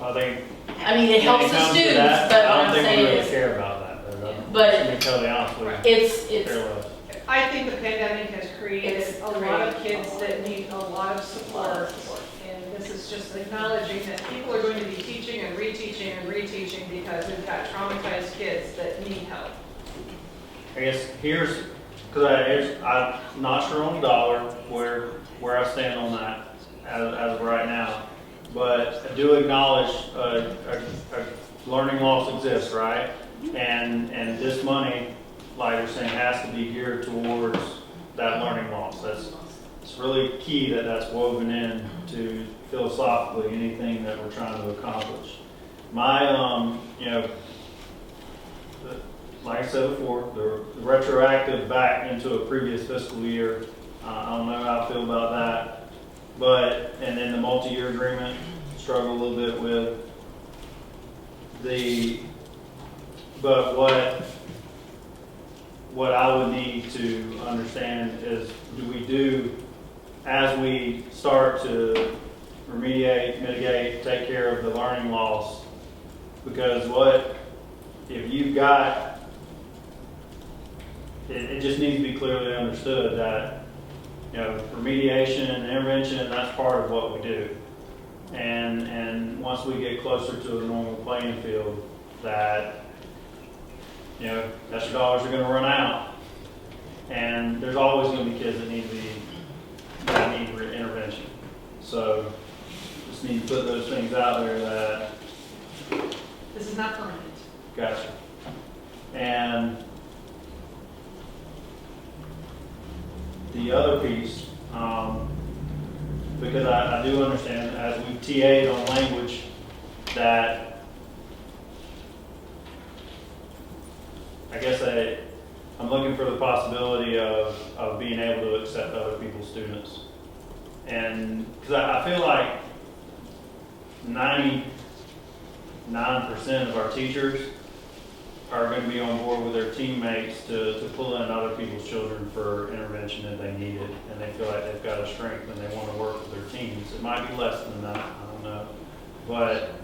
I think. It helps when it the comes to students, that, but what I I'm don't think we saying really is, care about that, though. But- To be totally honest with you. it's, Care less. I think the pandemic has created It's a lot of created kids that need a lot of support. And this is just acknowledging that people are going to be teaching and reteaching because we've got traumatized kids that need help. I guess because I'm not sure on the dollar where I stand on that as of right now, but I do acknowledge a learning loss exists, right? And this money, like you're saying, has to be geared towards that learning loss. It's really key that that's woven in to philosophically anything that we're trying to accomplish. My, like I said before, the retroactive back into a previous fiscal year, I don't know how I feel about that. And then the multi-year agreement, struggle a little bit with. But what I would need to understand is, as we start to remediate, mitigate, take care of the learning loss, because if you've got, it just needs to be clearly understood that, remediation and intervention, that's part of what we do. And once we get closer to a normal playing field, that, extra dollars are going to run out. And there's always going to be kids that need intervention. So just need to put those things out there that. This is not permanent. Gotcha. And the other piece, because I do understand, as we've TA'd on language, that I guess I'm looking for the possibility of being able to accept other people's students. And because I feel like 99% of our teachers are going to be on board with their teammates to pull in other people's children for intervention if they need it, and they feel like they've got a strength and they want to work with their teams. It might be less than that, I don't know. But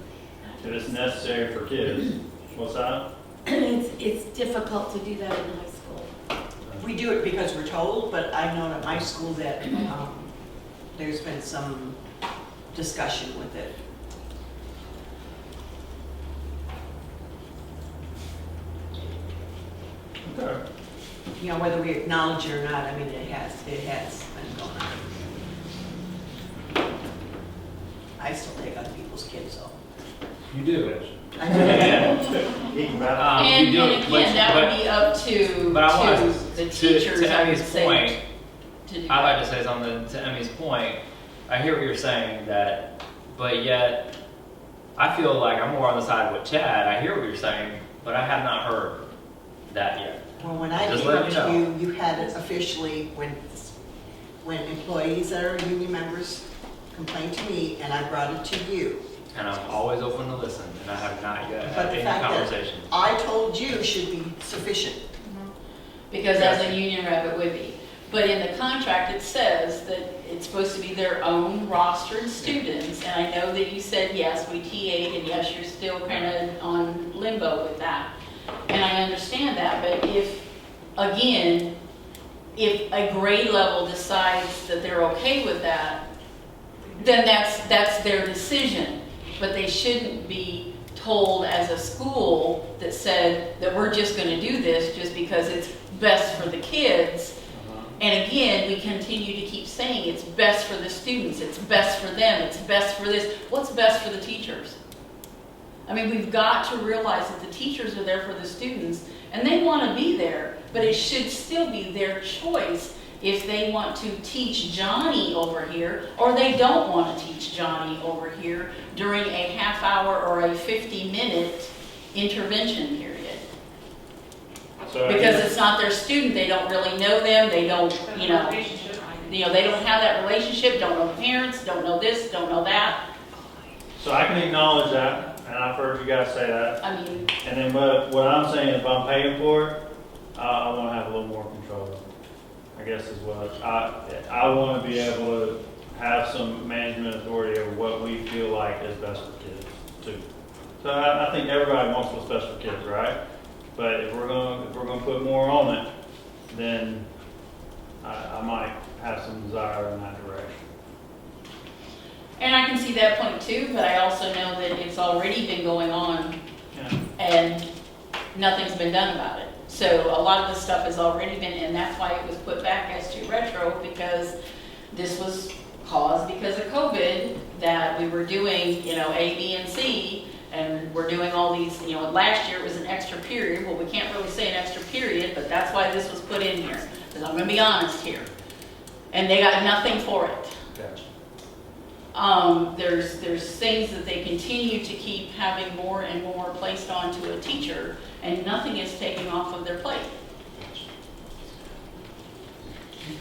if it's necessary for kids, what's that? It's difficult to do that in high school. We do it because we're told, but I've known at my school that there's been some discussion with it. Okay. Whether we acknowledge it or not, it has been going on. I still take other people's kids, though. You do. Eating about it. And you do it, again, that would be up to But I want the teachers, to I would Emmy's say, point, to do I'd that. like to say something to Emmy's point. I hear what you're saying, but yet I feel like I'm more on the side with Chad. I hear what you're saying, but I have not heard that yet. Well, when I Just came let up me to know. you, you had it officially when employees that are union members complained to me, and I brought it to you. and I'm always open to listen, and I have not yet But had the any fact that conversation. I told you should be sufficient. Because as a union rep, it would be. But in the contract, it says that it's supposed to be their own rostered students. And I know that you said, yes, we T8, and yes, you're still kind of on limbo with that. And I understand that, but if, again, if a grade level decides that they're okay with that, then that's their decision. But they shouldn't be told as a school that said that we're just going to do this just because it's best for the kids. And again, we continue to keep saying it's best for the students, it's best for them, it's best for this. What's best for the teachers? I mean, we've got to realize that the teachers are there for the students, and they want to be there, but it should still be their choice if they want to teach Johnny over here, or they don't want to teach Johnny over here during a half hour or a 50-minute intervention period. So Because it's not their student, they don't really know them, they don't, The you know, relationship. they don't have that relationship, don't know the parents, don't know this, don't know that. So I can acknowledge that, and I've heard you guys say that. I mean, And then what I'm saying is if I'm paying for it, I want to have a little more control. I guess is what, I want to be able to have some management authority over what we feel like is best for kids too. So I think everybody wants what's best for kids, right? But if we're gonna put more on it, then I might have some desire in that direction. and I can see that point too, but I also know that it's already been going on Yeah. and nothing's been done about it. So a lot of the stuff has already been, and that's why it was put back as to retro, because this was caused because of COVID, that we were doing, you know, A, B, and C, and we're doing all these, you know, last year it was an extra period. Well, we can't really say an extra period, but that's why this was put in here, because I'm gonna be honest here. And they got nothing for it. Gotcha. There's things that they continue to keep having more and more placed onto a teacher, and nothing is taken off of their plate.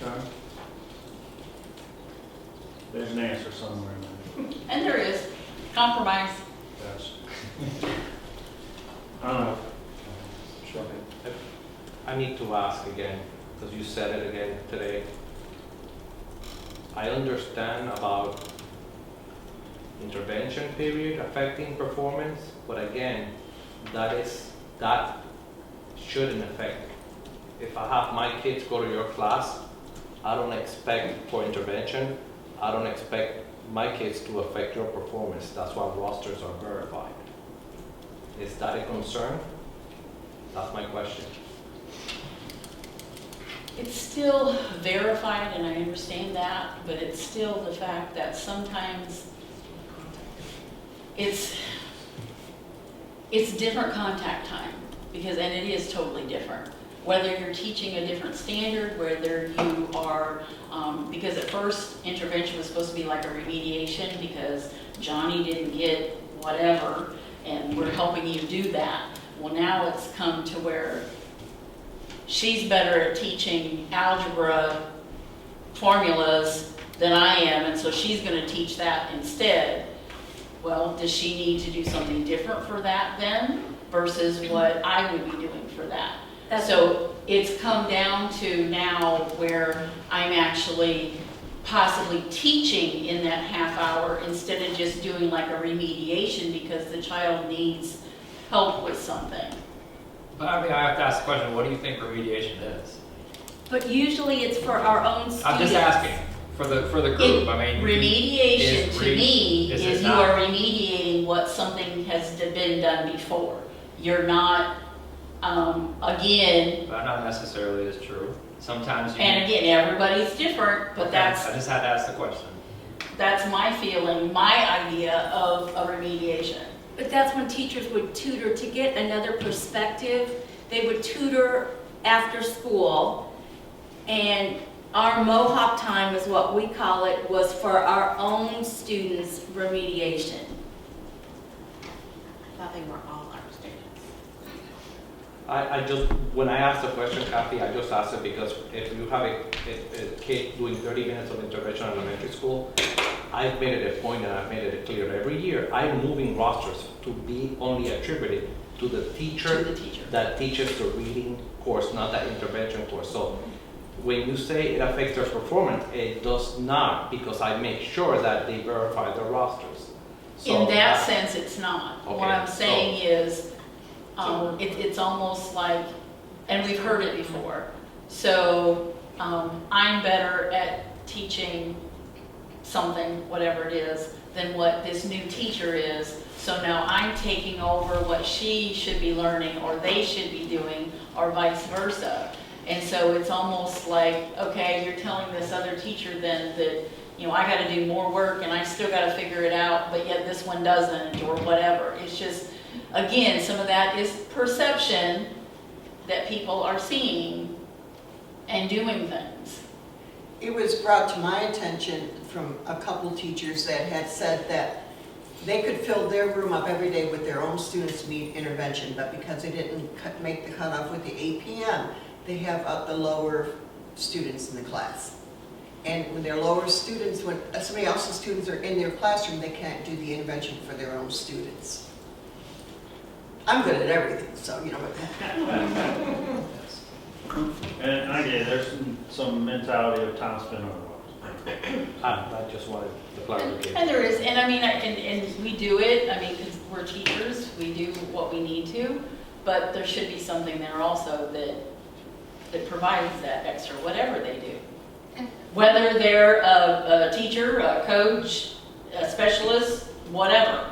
Okay. There's an answer somewhere in there. And there is compromise. Gotcha. I don't know. Sure. I need to ask again, because you said it again today. I understand about intervention period affecting performance, but again, that shouldn't affect. If I have my kids go to your class, I don't expect for intervention, I don't expect my kids to affect your performance. That's why rosters are verified. Is that a concern? That's my question. It's still verified, and I understand that, but it's still the fact that sometimes it's different contact time, because, and it is totally different. Whether you're teaching a different standard, whether you are, because at first intervention was supposed to be like a remediation because Johnny didn't get whatever, and we're helping you do that. Well, now it's come to where she's better at teaching algebra formulas than I am, and so she's going to teach that instead. Well, does she need to do something different for that then versus what I would be doing for that? So it's come down to now where I'm actually possibly teaching in that half hour instead of just doing like a remediation because the child needs help with something. But I mean, I have to ask the question, what do you think remediation is? But usually it's for our own students. I'm just asking, for the group, I mean. Remediation is to me is is it you not- are remediating what something has been done before. You're not, again, But not necessarily is true. Sometimes you. and again, everybody's different, but Okay, that's I just had to ask the question. my feeling, my idea of a remediation. But that's when teachers would tutor to get another perspective. They would tutor after school. And our Mohawk time is what we call it, was for our own students' remediation. I thought they were all our students. I just, when I asked the question, Kathy, I just asked it because if you have a kid doing 30 minutes of intervention in elementary school, I've made it a point and I've made it clear every year, I'm moving rosters to be only attributed to the teacher, To the teacher. that teaches the reading course, not that intervention course. So when you say it affects their performance, it does not, because I make sure that they verify the rosters. So In that sense, it's not. What Okay, I'm so- saying is, it's almost like, and we've heard it before. So, I'm better at teaching something, whatever it is, than what this new teacher is. So now I'm taking over what she should be learning, or they should be doing, or vice versa. And so it's almost like, okay, you're telling this other teacher then that, you know, I gotta do more work and I still gotta figure it out, but yet this one doesn't, or whatever. It's just, again, some of that is perception that people are seeing and doing things. It was brought to my attention from a couple teachers that had said that they could fill their room up every day with their own students who need intervention, but because they didn't make the cutoff with the 8 p.m., they have the lower students in the class. And when they're lower students, when somebody else's students are in their classroom, they can't do the intervention for their own students. I'm good at everything, so you know what. And I get it, there's some mentality of time spent otherwise. I just wanted the clarification. And there is, and I mean, and we do it, I mean, because we're teachers, we do what we need to, but there should be something there also that provides that extra, whatever they do. Whether they're a teacher, a coach, a specialist, whatever.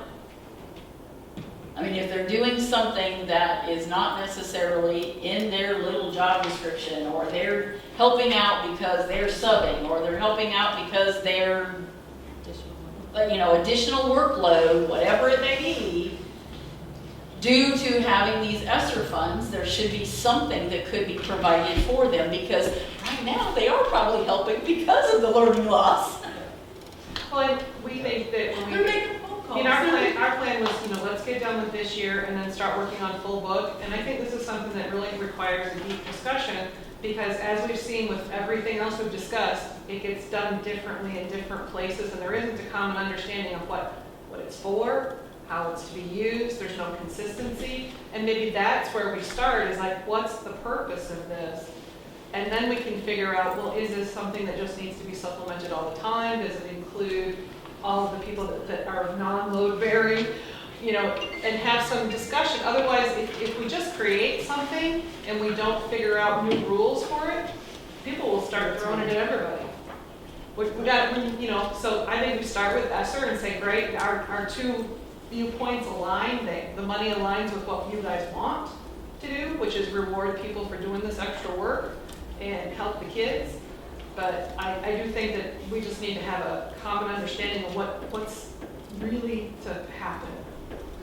I mean, if they're doing something that is not necessarily in their little job description, or they're helping out because they're subbing, or they're helping out because they're, you know, additional workload, whatever it may be, due to having these ESSER funds, there should be something that could be provided for them, because right now they are probably helping because of the learning loss. Well, and we think that when They're we, making phone calls. our plan was, you know, let's get done with this year and then start working on full book. And I think this is something that really requires a deep discussion, because as we've seen with everything else we've discussed, it gets done differently in different places, and there isn't a common understanding of what it's for, how it's to be used, there's no consistency. And maybe that's where we start, is like, what's the purpose of this? And then we can figure out, well, is this something that just needs to be supplemented all the time? Does it include all of the people that are non-load bearing? You know, and have some discussion. Otherwise, if we just create something and we don't figure out new rules for it, people will start throwing it at everybody. We got, you know, so I think we start with ESSER and say, great, our two viewpoints align, the money aligns with what you guys want to do, which is reward people for doing this extra work and help the kids. But I do think that we just need to have a common understanding of what's really to happen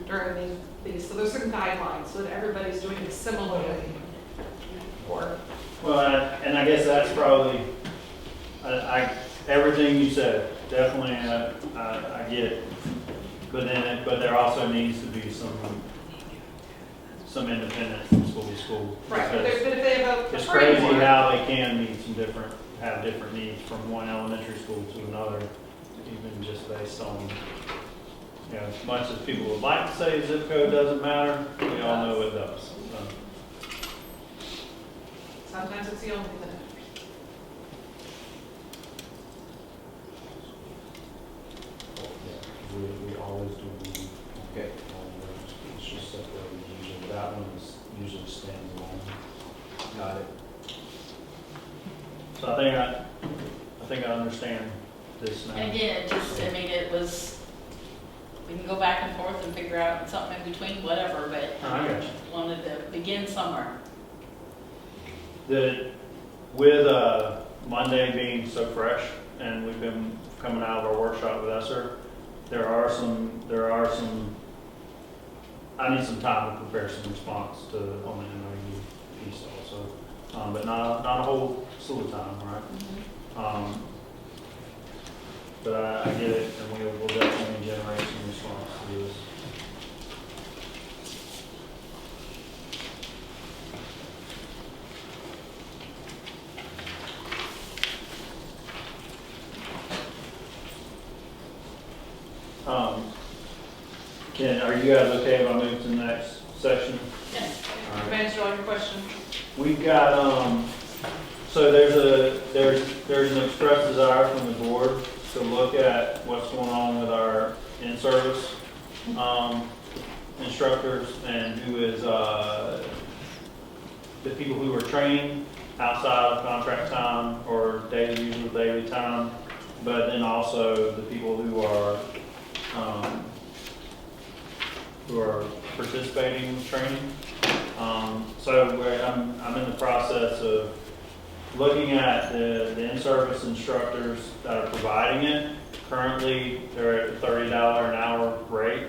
during these. So there's some guidelines so that everybody's doing it similarly. Or Well, and I guess that's probably, everything you said, definitely, I get it. But there also needs to be some independence from school to school. right, but Because if they have a it's crazy framework, how they can have different needs from one elementary school to another, even just based on, you know, as much as people would like to say zip code doesn't matter, we all know it does. So, sometimes it's the only thing that matters. We always do. Okay. It's just that we usually, that one is usually stands alone. Got it. So I think I understand this now. And again, it just, I mean, it was, we can go back and forth and figure out something in between, whatever, but I got you. wanted to begin somewhere. With Monday being so fresh, and we've been coming out of our workshop with ESSER, there are some, I need some time to prepare some response to, on the MOU piece also. But not a whole slew of time, right? But I get it, and we'll definitely generate some response to this. Are you guys okay if I move to the next section? Yes. Alright. Answer all your questions. We've got, so there's an express desire from the board to look at what's going on with our in-service, instructors and who is, the people who are training outside of contract time or usual daily time, but then also the people who are participating in training. I'm in the process of looking at the in-service instructors that are providing it. Currently, they're at a $30 an hour rate,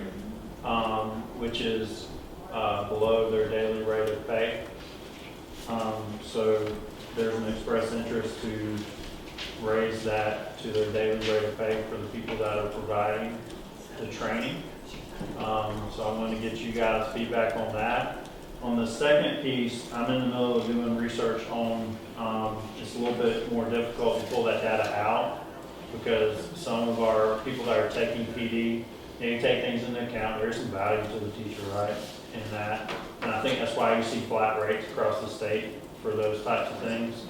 which is below their daily rate of pay. So there's an express interest to raise that to their daily rate of pay for the people that are providing the training. So I want to get you guys' feedback on that. On the second piece, I'm in the middle of doing research on, it's a little bit more difficult to pull that data out because some of our people that are taking PD, you take things into account. There's some value to the teacher, right, in that. And I think that's why you see flat rates across the state for those types of things.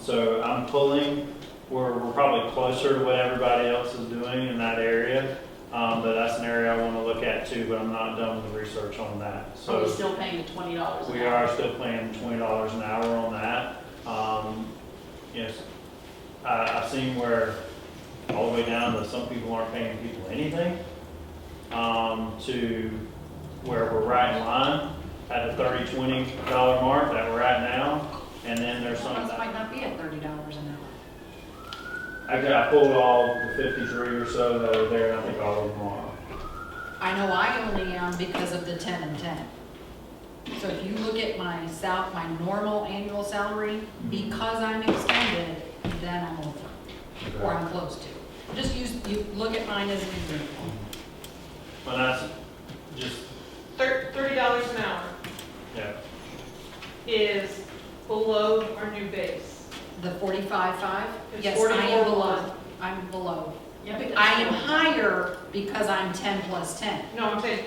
So I'm pulling, we're probably closer to what everybody else is doing in that area. But that's an area I want to look at too, but I'm not done with the research on that. So we're still paying the $20 an hour? We are still paying $20 an hour on that. Yes, I've seen where all the way down to some people aren't paying people anything, to where we're right in line at the $30, $20 mark that we're at now. And then there's some Those might not be at $30 an hour. I pulled all the 53 or so that are there, and I think all of them are. I know I only am because of the 10 and 10. So if you look at my normal annual salary, because I'm extended, then I'm over, or I'm close to. Just you look at mine as an example. Well, that's just, $30 an hour yeah. is below our new base. The 45.5? It's Yes, I am 44.1. below. I'm below. Yeah, but I am higher because I'm 10 plus 10. No, I'm saying,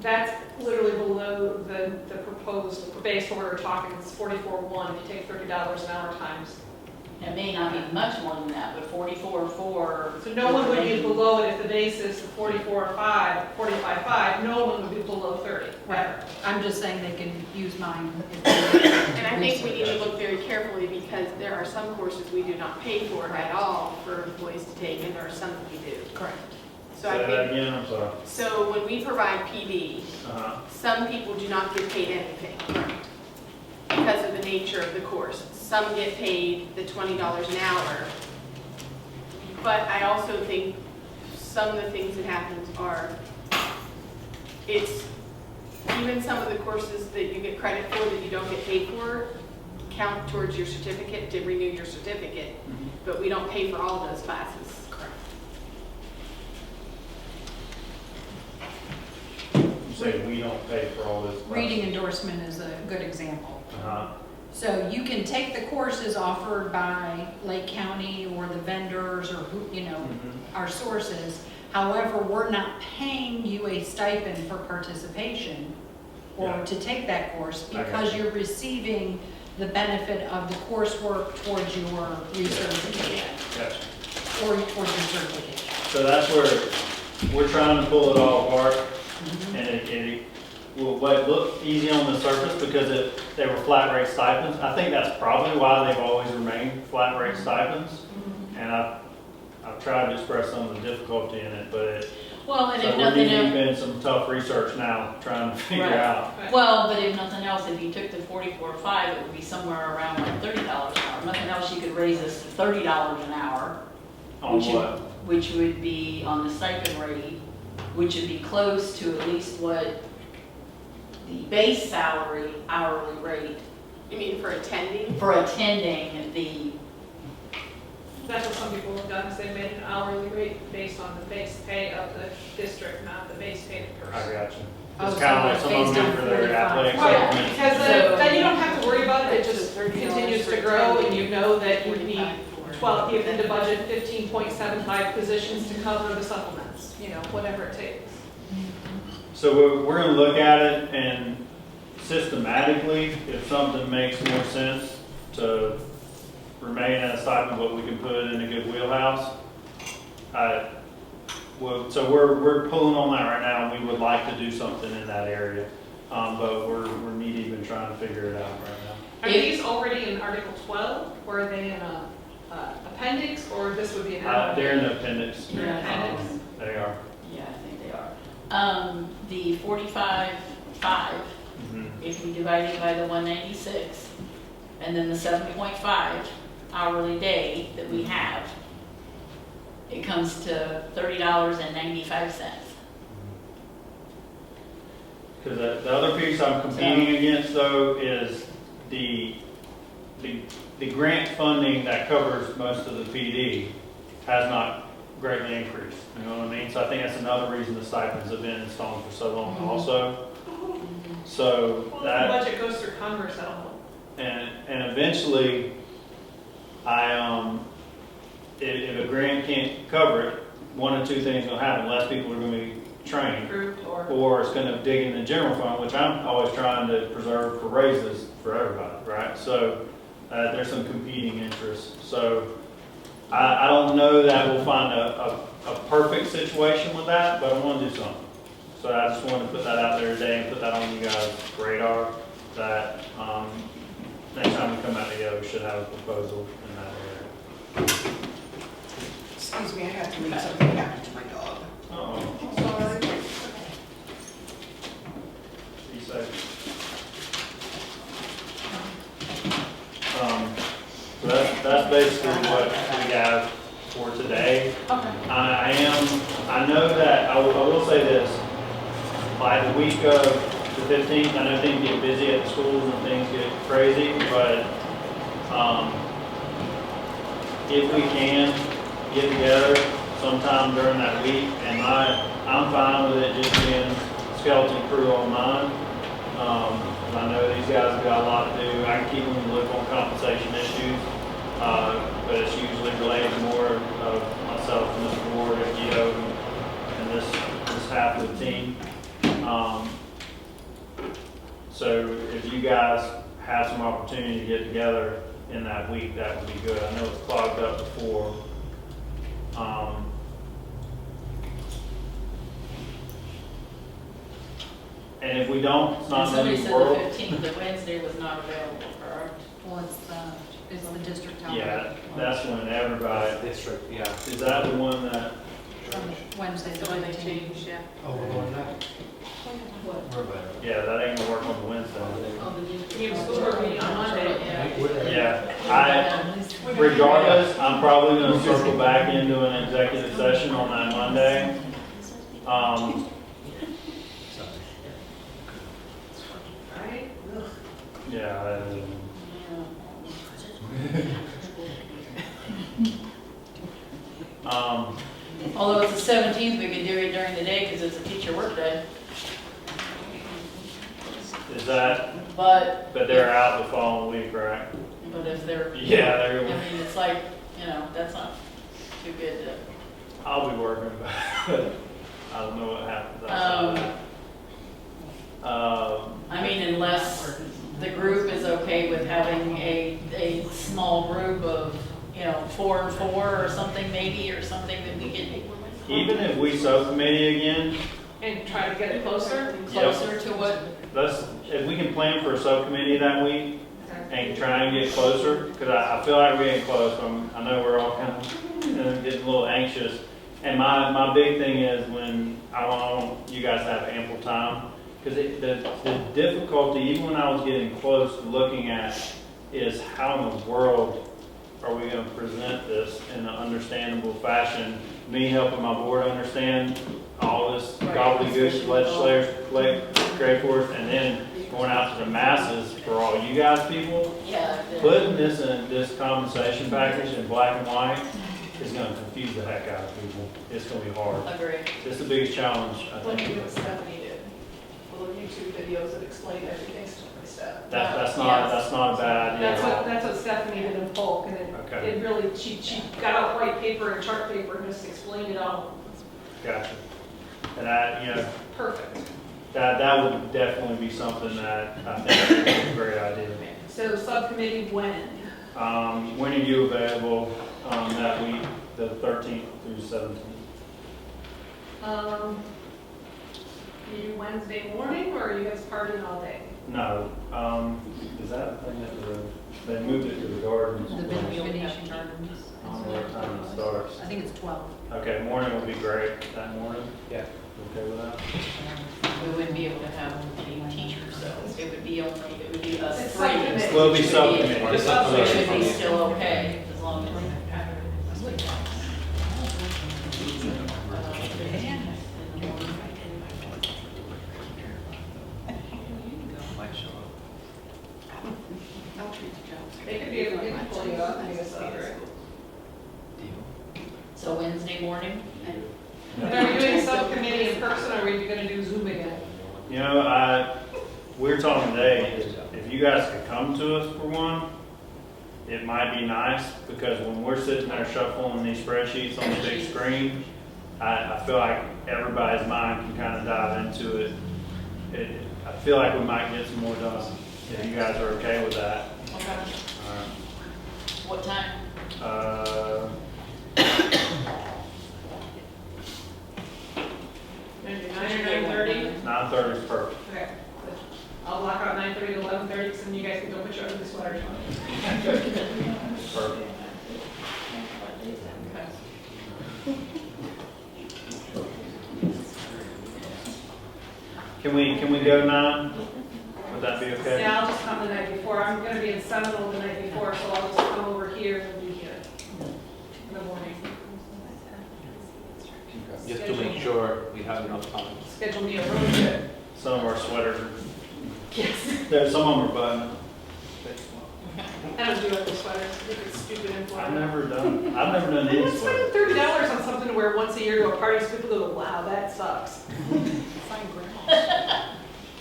that's literally below the proposed base order talking, it's 44.1, if you take $30 an hour times. It may not be much more than that, but 44.4. So no one would be below it if the base is 44.5, 45.5, no one would be below 30, ever. I'm just saying they can use mine. And I think we need to look very carefully because there are some courses we do not pay for at all for employees to take, and there are some that we do. Correct. So I Say that think, again, I'm sorry. so when we provide PD, some people do not get paid anything because of the nature of the course. Some get paid the $20 an hour. But I also think some of the things that happens are, it's, even some of the courses that you get credit for that you don't get paid for count towards your certificate to renew your certificate, but we don't pay for all of those classes. Correct. You say we don't pay for all this. Reading endorsement is a good example. Uh-huh. So you can take the courses offered by Lake County or the vendors or who, our sources. However, we're not paying you a stipend for participation or Yeah. to take that course I got because you. you're receiving the benefit of the coursework towards your recertification Gotcha. or towards your certification. So that's where we're trying to pull it all apart, and it what looked easy on the surface because they were flat rate stipends. I think that's probably why they've always remained flat rate stipends, and I've tried to express some of the difficulty in it, but Well, and so if we're nothing deep else, in some tough research now, trying to figure Right. out. well, but if nothing else, if you took the 44.5, it would be somewhere around like $30 an hour. Nothing else, you could raise us to $30 an hour. On what? Which would be on the stipend rate, which would be close to at least what the base salary hourly rate You mean for attending? for attending the, That's what some people have done, is they make an hourly rate based on the base pay of the district, not the base pay of the I person. got you. Oh, It's so kind of like it's some of based them on do for their 45. athletic Right, supplements. because So- then you don't have to worry about it, it just continues to grow and you know that you need well, if you have to budget 15.75 positions to cover the supplements, you know, whatever it takes. So we're gonna look at it and systematically, if something makes more sense to remain at a stipend, what we can put in a good wheelhouse. So we're pulling on that right now, and we would like to do something in that area. But we're knee deep in trying to figure it out right now. Are these already in Article 12, or are they in a appendix, or this would be an add-on? They're in the appendix. They're in appendix. They are. Yeah, I think they are. The 45.5, if we divide it by the 196, and then the 7.5 hourly day that we have, it comes to $30.95. Because the other piece I'm competing against though is the grant funding that covers most of the PD has not greatly increased. You know what I mean? So I think that's another reason the stipends have been in stone for so long also. So Well, that. the budget goes through Congress, that'll help. And eventually, if a grant can't cover it, one of two things will happen. Less people are going to be trained, Approved or it's going to dig in the general fund, which I'm always trying to preserve for raises for everybody, right? So there's some competing interests. So I don't know that we'll find a perfect situation with that, but I want to do something. So I just wanted to put that out there today and put that on you guys' radar that next time we come out together, we should have a proposal in that area. Excuse me, I have to leave something happened to my dog. Uh-oh. Sorry. Be safe. So that's basically what we have for today. Okay. I know that, I will say this, by the week of the 15th, I know things get busy at the schools and things get crazy, but if we can get together sometime during that week, and I'm fine with it just being skeleton crew on mine. I know these guys have got a lot to do. I can keep them in the loop on compensation issues, but it's usually related more of myself and this board, Guido, and this half of the team. So if you guys have some opportunity to get together in that week, that would be good. I know it's clogged up before. And if we don't, it's And not the somebody end of said the the world. 15th, the Wednesday was not available, correct? Well, it's the district health. Yeah, that's when everybody, District, yeah. is that the one that, Wednesday, That's the one they changed, yeah. Oh, we're going that? We're better. yeah, that ain't gonna work on the Wednesday. You have school board meeting on Monday. Yeah, regardless, I'm probably gonna circle back into an executive session on that Monday. Right? Yeah, Although it's the 17th, we could do it during the day because it's a teacher work day. is that, But they're out the following week, right? if they're, Yeah, I they're, mean, it's like, that's not too good to. I'll be working, but I don't know what happens outside of that. I mean, unless the group is okay with having a small group of, 4 and 4 or something maybe, or something that we can Even if we subcommittee again, And try to get it closer? closer to what, if we can plan for a subcommittee that week and try and get closer, because I feel like we're getting close. I know we're all kind of getting a little anxious. And my big thing is when I want you guys to have ample time, because the difficulty, even when I was getting close to looking at, is how in the world are we going to present this in an understandable fashion? Me helping my board understand all this gobbledygook legislators create for us, and then going out to the masses for all you guys people. Putting this in this compensation package in black and white is going to confuse the heck out of people. It's going to be hard. agree. It's the biggest challenge, I Let me think. do what Stephanie did. couple of YouTube videos that explain everything step by step. That's Yes. not a bad idea. That's what Stephanie did in Polk, and Okay. it really, she got out white paper and chart paper and just explained it all. Gotcha. And that, you know, Perfect. that would definitely be something that I think is a great idea. So subcommittee when? When are you available, that week, the 13th through 17th? You do Wednesday morning, or are you guys partying all day? No, is that a thing they moved it to the gardens? The Venetian Gardens. I don't know what time it starts. I think it's 12. Okay, morning would be great, that morning. Yeah. Okay with that? We wouldn't be able to have any teachers, though. It would be us It's three. subcommittee. We'll be subcommittee. Which should be still okay, as long as. They could be able to pull you up and get right? So Wednesday morning? And are you doing subcommittee in person, or are you gonna do Zoom again? You know, we were talking today, if you guys could come to us for one, it might be nice, because when we're sitting there shuffling these spreadsheets on the big screen, I feel like everybody's mind can kind of dive into it. I feel like we might get some more done, if you guys are okay with that. Okay. All What time? right. Maybe 9 or 9:30? 9:30 is perfect. Okay. I'll block out 9:30 to 11:30, so then you guys can go put your ugly sweaters on. Perfect. Can we go 9? Would that be okay? Yeah, I'll just come the night before. I'm gonna be in Seminole the night before, so I'll just come over here and be here in the morning. Just to make sure we have enough time. Schedule me a room trip. Some of our sweaters, Yes. some of them are buttoned. I don't do ugly sweaters. I think it's stupid and I've flat. never done any Let's sweaters. spend $30 on something to wear once a year to a party, so people go, wow, that sucks. Fine ground.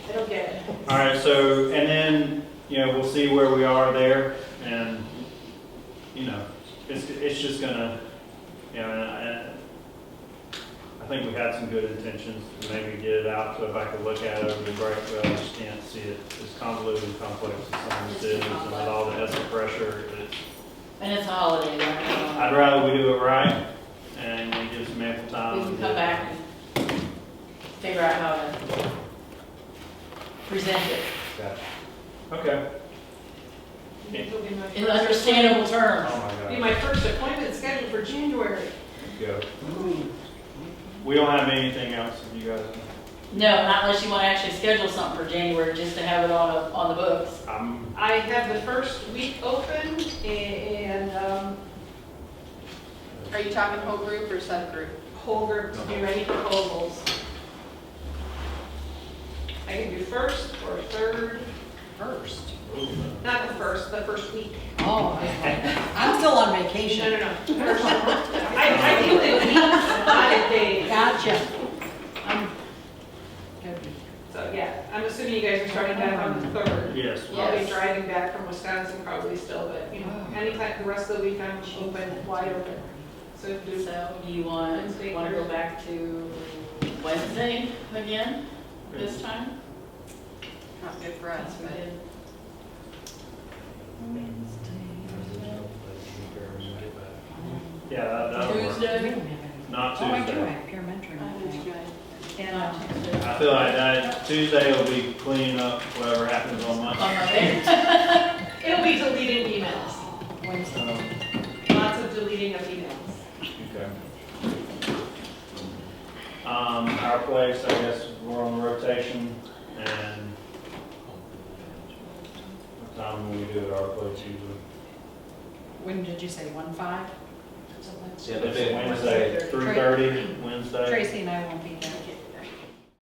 I don't get it. All right, so, and then, you know, we'll see where we are there, and, you know, it's just gonna, you know, and I think we had some good intentions to maybe get it out, so if I could look at it over the break, but I just can't see it as convoluted and complex as some of this is, and with all the extra pressure, And it's a holiday, I'd right? rather we do it right, and we give some ample time. We can come back and figure out how to present it Gotcha. Okay. It'll be my in first understandable terms. Oh my appointment- Be God. my first appointment scheduled for January. Go. We don't have anything else, if you guys, No, not unless you want to actually schedule something for January, just to have it on the books. I have the first week open, and Are you talking whole group or subgroup? whole group to be ready for proposals. I can do first or third, First. not the first week. Oh, I'm still on No, vacation. no. First. I do it weeks, not a day. Gotcha. So, yeah, I'm assuming you guys are starting back on the third. yes. I'll be Yes. driving back from Wisconsin probably still, but, you know, anytime, the rest of the week I'm open, wide open. So do, So do you want Wednesday, to go Thursday. back to Wednesday again, this time? Not good for us, but. Yeah, that'll work. Tuesday? Not Oh, I do Tuesday. have peer mentoring. And, Not Tuesday. I feel like that Tuesday will be cleaning up whatever happens on On Monday. Monday? it'll be deleting emails. Wednesday. Lots of deleting of emails. Okay. Our place, I guess, we're on rotation, and what time will we do at our place usually? When did you say, 1-5? Yeah, they say Wednesday, 3:30, Wednesday. Tracy and I won't be there.